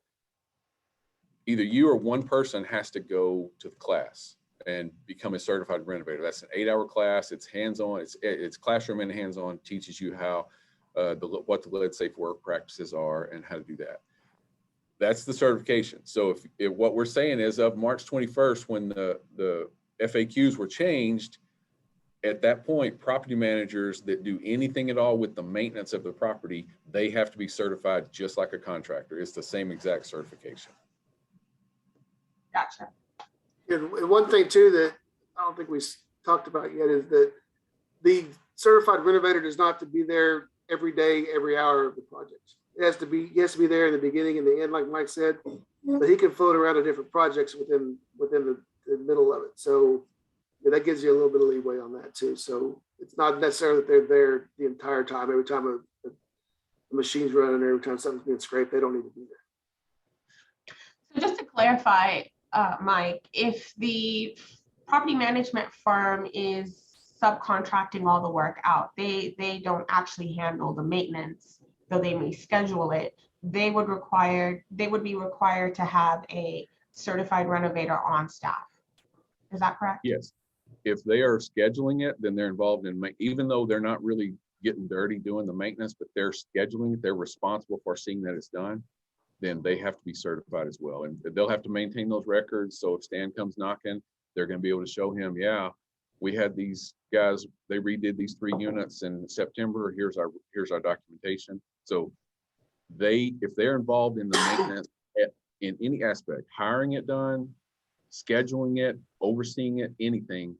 Either you or one person has to go to the class and become a certified renovator. That's an 8-hour class. It's hands-on. It's classroom and hands-on. Teaches you how what the lead safe work practices are and how to do that. That's the certification. So if what we're saying is, of March 21st, when the FAQs were changed, at that point, property managers that do anything at all with the maintenance of the property, they have to be certified just like a contractor. It's the same exact certification. Gotcha. And one thing too that I don't think we talked about yet is that the certified renovator does not have to be there every day, every hour of the project. He has to be there in the beginning and the end, like Mike said, but he can float around to different projects within the middle of it. So yeah, that gives you a little bit of leeway on that too. So it's not necessarily that they're there the entire time. Every time a machine's running, every time something's being scraped, they don't need to be there. So just to clarify, Mike, if the property management firm is subcontracting all the work out, they don't actually handle the maintenance, though they may schedule it, they would be required to have a certified renovator on staff. Is that correct? Yes. If they are scheduling it, then they're involved in, even though they're not really getting dirty doing the maintenance, but they're scheduling it, they're responsible for seeing that it's done, then they have to be certified as well. And they'll have to maintain those records. So if Stan comes knocking, they're going to be able to show him, yeah, we had these guys, they redid these 3 units in September. Here's our documentation. So if they're involved in the maintenance in any aspect, hiring it done, scheduling it, overseeing it, anything,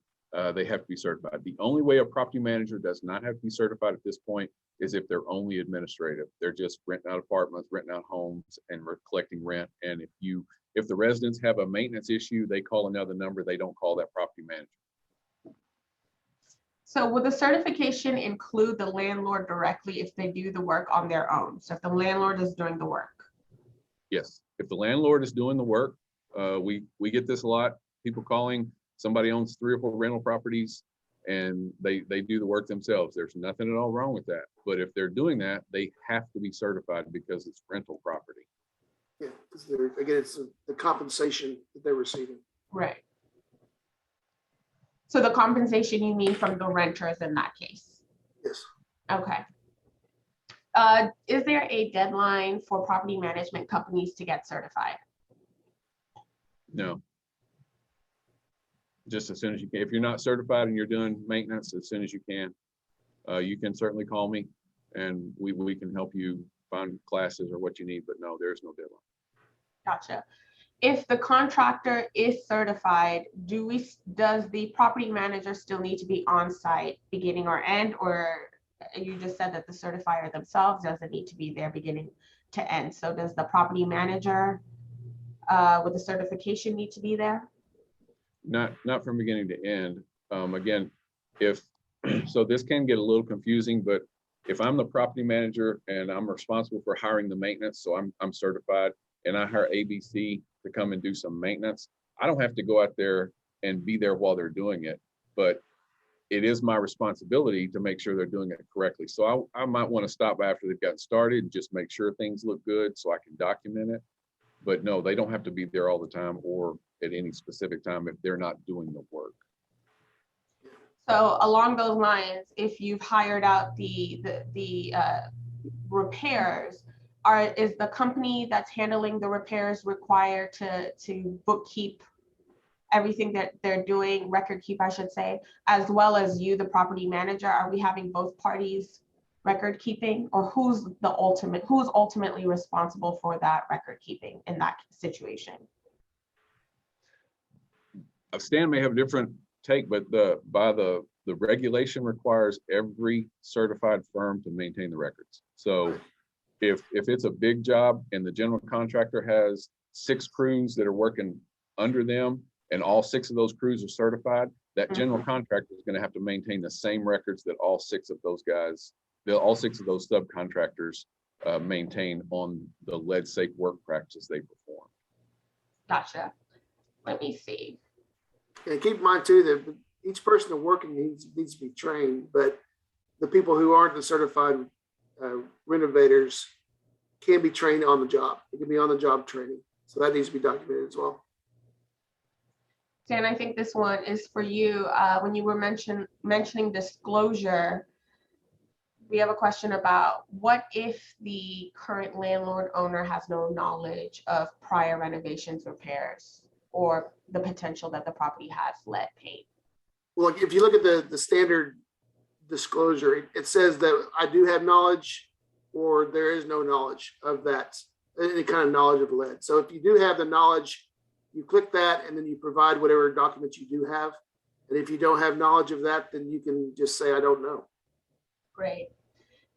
they have to be certified. The only way a property manager does not have to be certified at this point is if they're only administrative. They're just renting out apartments, renting out homes, and collecting rent. And if the residents have a maintenance issue, they call another number. They don't call that property manager. So will the certification include the landlord directly if they do the work on their own? So if the landlord is doing the work? Yes, if the landlord is doing the work, we get this a lot. People calling, somebody owns 3 or 4 rental properties and they do the work themselves. There's nothing at all wrong with that. But if they're doing that, they have to be certified because it's rental property. Yeah, because again, it's the compensation that they're receiving. Right. So the compensation you mean from the renters in that case? Yes. Okay. Is there a deadline for property management companies to get certified? No. Just as soon as you can. If you're not certified and you're doing maintenance, as soon as you can certainly call me and we can help you find classes or what you need, but no, there's no deadline. Gotcha. If the contractor is certified, does the property manager still need to be on site beginning or end, or you just said that the certifier themselves doesn't need to be there beginning to end? So does the property manager with the certification need to be there? Not from beginning to end. Again, so this can get a little confusing, but if I'm the property manager and I'm responsible for hiring the maintenance, so I'm certified, and I hire ABC to come and do some maintenance, I don't have to go out there and be there while they're doing it, but it is my responsibility to make sure they're doing it correctly. So I might want to stop after they've gotten started and just make sure things look good so I can document it. But no, they don't have to be there all the time or at any specific time if they're not doing the work. So along those lines, if you've hired out the repairs, is the company that's handling the repairs required to bookkeep everything that they're doing, record keep, I should say, as well as you, the property manager? Are we having both parties record keeping, or who's ultimately responsible for that record keeping in that situation? Stan may have a different take, but the regulation requires every certified firm to maintain the records. So if it's a big job and the general contractor has 6 crews that are working under them and all 6 of those crews are certified, that general contractor is going to have to maintain the same records that all 6 of those guys, all 6 of those subcontractors maintain on the lead safe work practices they perform. Gotcha. Let me see. And keep in mind too that each person that's working needs to be trained, but the people who aren't the certified renovators can be trained on the job. It can be on the job training. So that needs to be documented as well. Dan, I think this one is for you. When you were mentioning disclosure, we have a question about what if the current landlord owner has no knowledge of prior renovations, repairs, or the potential that the property has lead paint? Well, if you look at the standard disclosure, it says that I do have knowledge or there is no knowledge of that, any kind of knowledge of lead. So if you do have the knowledge, you click that and then you provide whatever documents you do have. And if you don't have knowledge of that, then you can just say, I don't know. Great.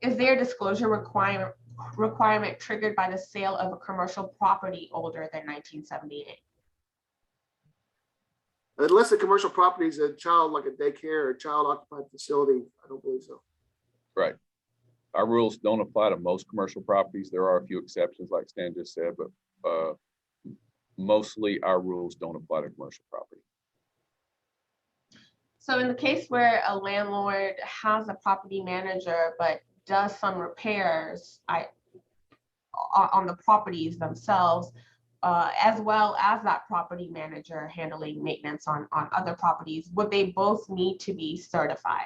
Is there a disclosure requirement triggered by the sale of a commercial property older than 1978? Unless the commercial property is a child, like a daycare or a child occupied facility, I don't believe so. Right. Our rules don't apply to most commercial properties. There are a few exceptions, like Stan just said, but mostly our rules don't apply to commercial property. So in the case where a landlord has a property manager, but does some repairs on the properties themselves, as well as that property manager handling maintenance on other properties, would they both need to be certified?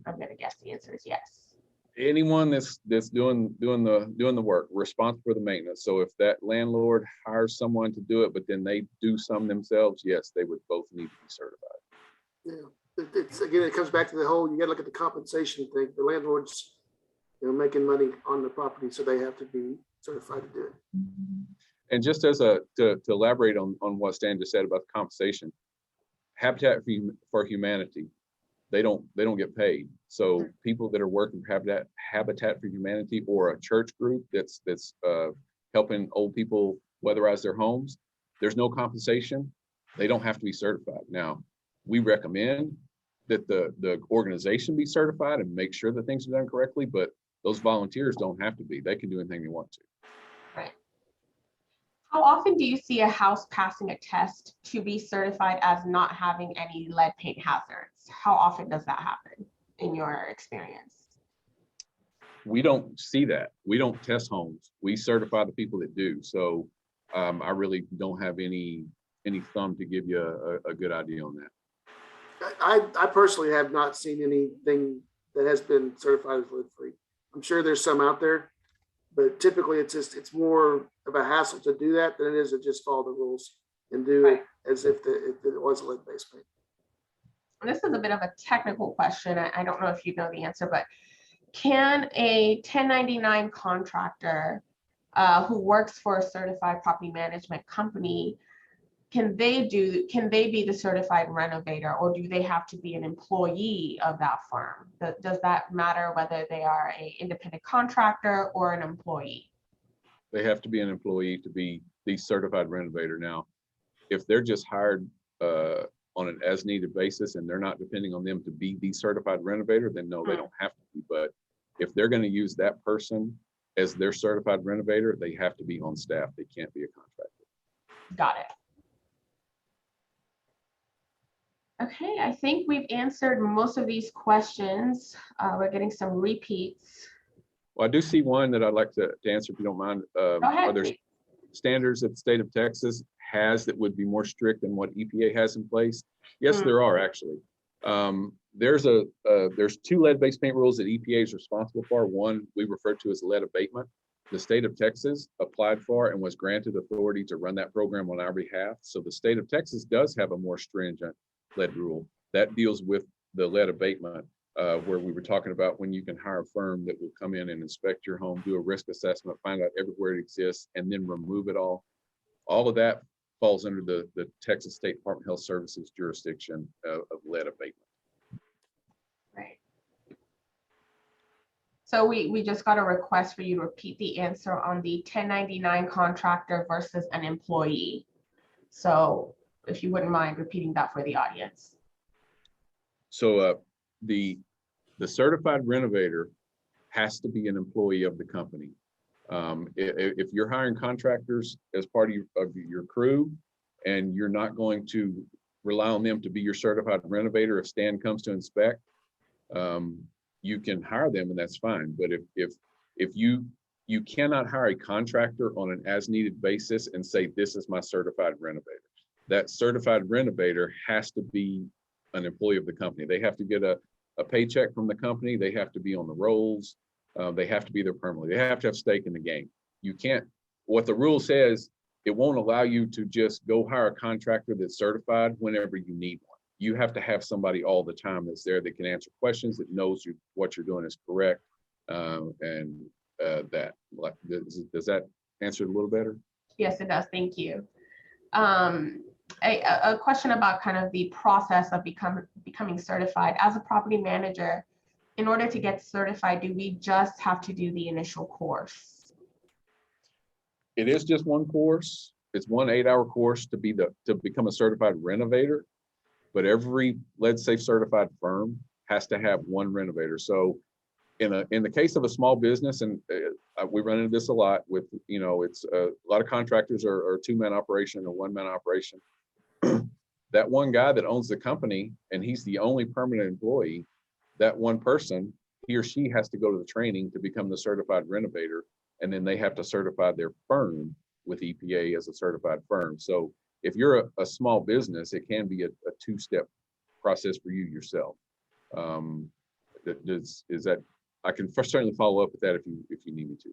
I'm gonna guess the answer is yes. Anyone that's doing the work, responsible for the maintenance. So if that landlord hires someone to do it, but then they do some themselves, yes, they would both need to be certified. Yeah, it's again, it comes back to the whole, you got to look at the compensation thing. The landlord's, making money on the property, so they have to be certified to do it. And just as to elaborate on what Stan just said about the compensation, Habitat for Humanity, they don't get paid. So people that are working for Habitat for Humanity or a church group that's helping old people weatherize their homes, there's no compensation. They don't have to be certified. Now, we recommend that the organization be certified and make sure that things are done correctly, but those volunteers don't have to be. They can do anything they want to. Right. How often do you see a house passing a test to be certified as not having any lead paint hazards? How often does that happen in your experience? We don't see that. We don't test homes. We certify the people that do. So I really don't have any thumb to give you a good idea on that. I personally have not seen anything that has been certified as lead free. I'm sure there's some out there, but typically it's more of a hassle to do that than it is to just follow the rules and do it as if it was a lead-based paint. This is a bit of a technical question. I don't know if you know the answer, but can a 1099 contractor who works for a certified property management company, can they be the certified renovator, or do they have to be an employee of that firm? Does that matter whether they are an independent contractor or an employee? They have to be an employee to be the certified renovator. Now, if they're just hired on an as needed basis and they're not depending on them to be the certified renovator, then no, they don't have to be. But if they're going to use that person as their certified renovator, they have to be on staff. They can't be a contractor. Got it. Okay, I think we've answered most of these questions. We're getting some repeats. Well, I do see one that I'd like to answer if you don't mind. Go ahead, please. standards that the state of Texas has that would be more strict than what EPA has in place? Yes, there are actually. There's two lead-based paint rules that EPA is responsible for. One we refer to as lead abatement. The state of Texas applied for and was granted authority to run that program on our behalf. So the state of Texas does have a more stringent lead rule that deals with the lead abatement, where we were talking about when you can hire a firm that will come in and inspect your home, do a risk assessment, find out everywhere it exists, and then remove it all. All of that falls under the Texas State Department of Health Services jurisdiction of lead abatement. Right. So we just got a request for you to repeat the answer on the 1099 contractor versus an employee. So if you wouldn't mind repeating that for the audience. So the certified renovator has to be an employee of the company. If you're hiring contractors as part of your crew and you're not going to rely on them to be your certified renovator, if Stan comes to inspect, you can hire them and that's fine. But if you cannot hire a contractor on an as needed basis and say, this is my certified renovator. That certified renovator has to be an employee of the company. They have to get a paycheck from the company. They have to be on the rolls. They have to be there permanently. They have to have stake in the game. You can't, what the rule says, it won't allow you to just go hire a contractor that's certified whenever you need one. You have to have somebody all the time that's there that can answer questions, that knows what you're doing is correct. That, like, does that answer it a little better? Yes, it does. Thank you. A question about kind of the process of becoming certified. As a property manager, in order to get certified, do we just have to do the initial course? It is just one course. It's one 8-hour course to become a certified renovator, but every lead safe certified firm has to have one renovator. So in the case of a small business, and we run into this a lot with, it's a lot of contractors are a 2-man operation or 1-man operation. That one guy that owns the company and he's the only permanent employee, that one person, he or she has to go to the training to become the certified renovator, and then they have to certify their firm with EPA as a certified firm. So if you're a small business, it can be a 2-step process for you yourself. Is that, I can certainly follow up with that if you need me to.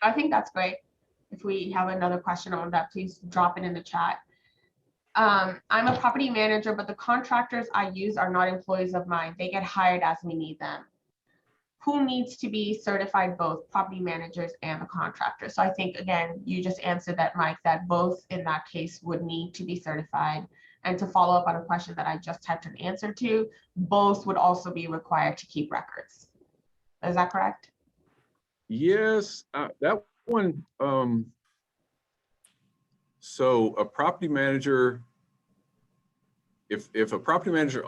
I think that's great. If we have another question on that, please drop it in the chat. I'm a property manager, but the contractors I use are not employees of mine. They get hired as we need them. Who needs to be certified? Both property managers and the contractor. So I think, again, you just answered that, Mike, that both in that case would need to be certified. And to follow up on a question that I just typed an answer to, both would also be required to keep records. Is that correct? Yes, that one. So a property manager, if a property manager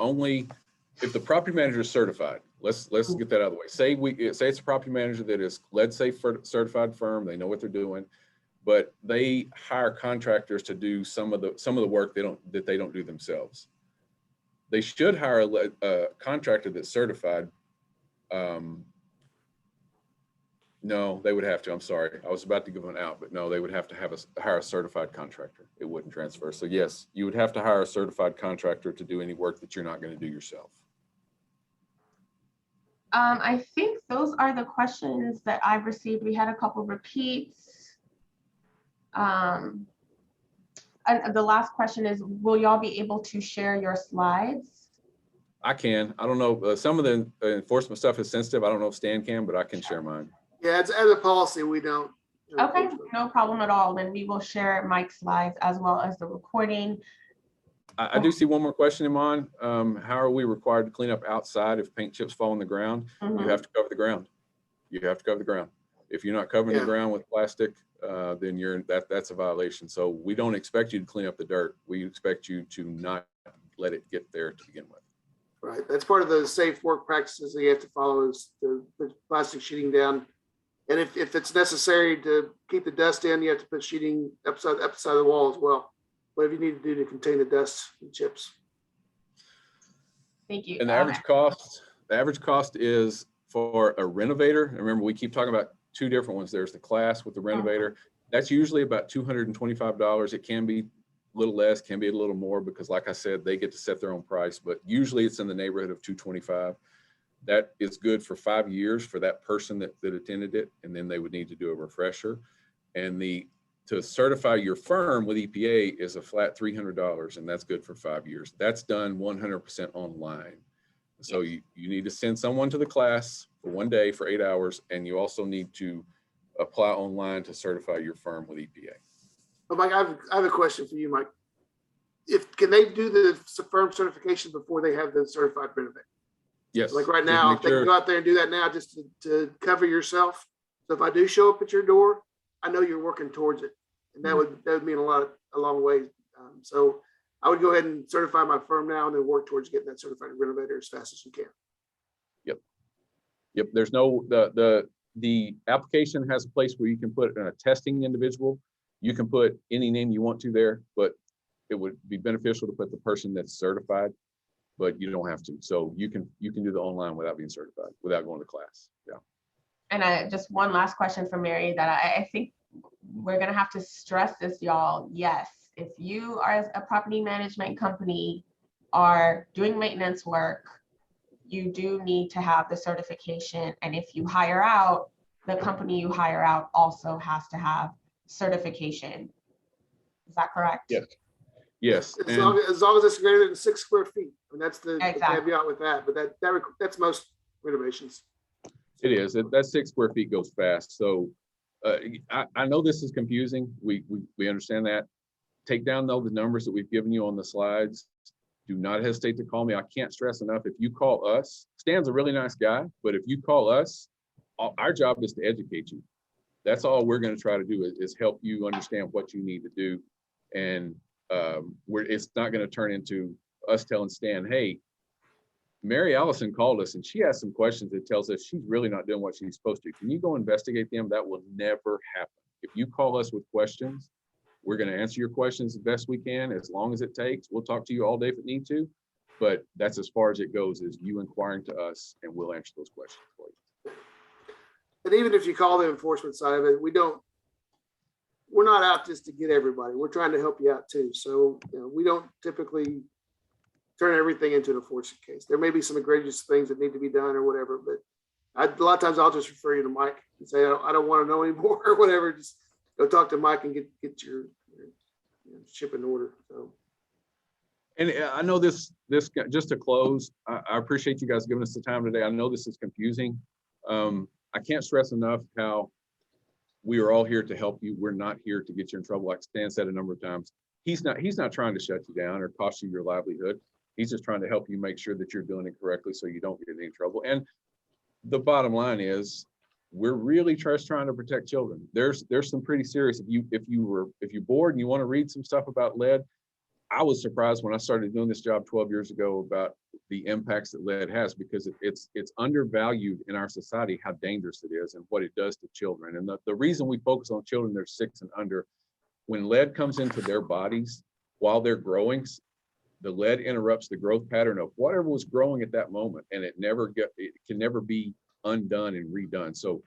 if the property manager is certified, let's get that out of the way. Say it's a property manager that is lead safe certified firm. They know what they're doing, but they hire contractors to do some of the work that they don't do themselves. They should hire a contractor that's certified. No, they would have to. I'm sorry. I was about to give them out, but no, they would have to hire a certified contractor. It wouldn't transfer. So yes, you would have to hire a certified contractor to do any work that you're not going to do yourself. I think those are the questions that I've received. We had a couple repeats. And the last question is, will y'all be able to share your slides? I can. I don't know. Some of the enforcement stuff is sensitive. I don't know if Stan can, but I can share mine. Yeah, it's as a policy, we don't. Okay, no problem at all. Then we will share Mike's slides as well as the recording. I do see one more question, Iman. How are we required to clean up outside if paint chips fall on the ground? You have to cover the ground. You have to cover the ground. If you're not covering the ground with plastic, then that's a violation. So we don't expect you to clean up the dirt. We expect you to not let it get there to begin with. Right. That's part of the safe work practices that you have to follow, is the plastic sheeting down. And if it's necessary to keep the dust in, you have to put sheeting upside the wall as well. Whatever you need to do to contain the dust and chips. Thank you. And the average cost is for a renovator. And remember, we keep talking about 2 different ones. There's the class with the renovator. That's usually about $225. It can be a little less, can be a little more, because like I said, they get to set their own price, but usually it's in the neighborhood of $225. That is good for 5 years for that person that attended it, and then they would need to do a refresher. And to certify your firm with EPA is a flat $300, and that's good for 5 years. That's done 100% online. So you need to send someone to the class for 1 day for 8 hours, and you also need to apply online to certify your firm with EPA. Oh, Mike, I have a question for you, Mike. Can they do the firm certification before they have the certified renovator? Yes. So like right now, they can go out there and do that now just to cover yourself. So if I do show up at your door, I know you're working towards it, and that would mean a long way. So I would go ahead and certify my firm now, and then work towards getting that certified renovator as fast as you can. Yep. There's no the application has a place where you can put in a testing individual. You can put any name you want to there, but it would be beneficial to put the person that's certified, but you don't have to. So you can do the online without being certified, without going to class. Yeah. And just one last question for Mary that I think we're gonna have to stress this, y'all. Yes, if you are a property management company are doing maintenance work, you do need to have the certification. And if you hire out, the company you hire out also has to have certification. Is that correct? Yes. Yes. As long as it's greater than 6 square feet. And that's the caveat with that, but that's most renovations. It is. That 6 square feet goes fast. So I know this is confusing. We understand that. Take down though the numbers that we've given you on the slides. Do not hesitate to call me. I can't stress enough. If you call us, Stan's a really nice guy, but if you call us, our job is to educate you. That's all we're going to try to do is help you understand what you need to do. And it's not going to turn into us telling Stan, hey, Mary Allison called us and she has some questions that tells us she's really not doing what she's supposed to. Can you go investigate them? That will never happen. If you call us with questions, we're going to answer your questions the best we can, as long as it takes. We'll talk to you all day if it need to, but that's as far as it goes, is you inquiring to us and we'll answer those questions for you. And even if you call the enforcement side of it, we're not out just to get everybody. We're trying to help you out too. So we don't typically turn everything into an enforcement case. There may be some egregious things that need to be done or whatever, but a lot of times I'll just refer you to Mike and say, I don't want to know anymore or whatever. Just go talk to Mike and get your ship in order. So. And I know this just to close, I appreciate you guys giving us the time today. I know this is confusing. I can't stress enough how we are all here to help you. We're not here to get you in trouble. Like Stan said a number of times, he's not trying to shut you down or cost you your livelihood. He's just trying to help you make sure that you're doing it correctly so you don't get in any trouble. And the bottom line is, we're really just trying to protect children. There's some pretty serious, if you're bored and you want to read some stuff about lead, I was surprised when I started doing this job 12 years ago about the impacts that lead has, because it's undervalued in our society how dangerous it is and what it does to children. And the reason we focus on children that are 6 and under, when lead comes into their bodies while they're growing, the lead interrupts the growth pattern of whatever was growing at that moment, and it can never be undone and redone. So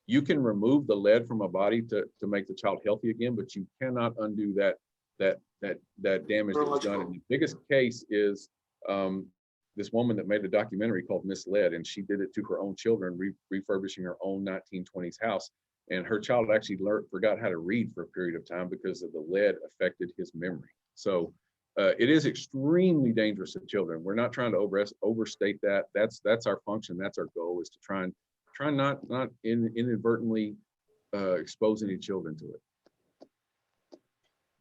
you can remove the lead from a body to make the child healthy again, but you cannot undo that damage that was done. And the biggest case is this woman that made a documentary called Misled, and she did it to her own children, refurbishing her own 1920s house. And her child actually forgot how to read for a period of time because of the lead affected his memory. So it is extremely dangerous to children. We're not trying to overstate that. That's our function. That's our goal, is to try not inadvertently expose any children to it.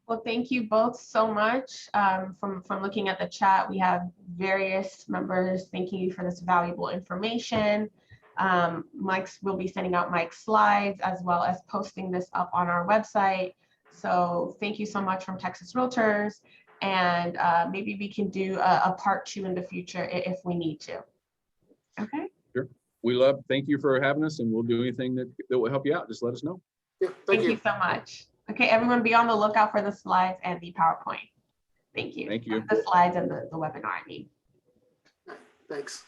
Well, thank you both so much. From looking at the chat, we have various members thanking you for this valuable information. We'll be sending out Mike's slides as well as posting this up on our website. So thank you so much from Texas Realtors. And maybe we can do a part 2 in the future if we need to. Okay. Sure. Thank you for having us, and we'll do anything that will help you out. Just let us know. Yeah, thank you so much. Okay, everyone, be on the lookout for the slides and the PowerPoint. Thank you. Thank you. The slides and the webinar, I mean. Thanks.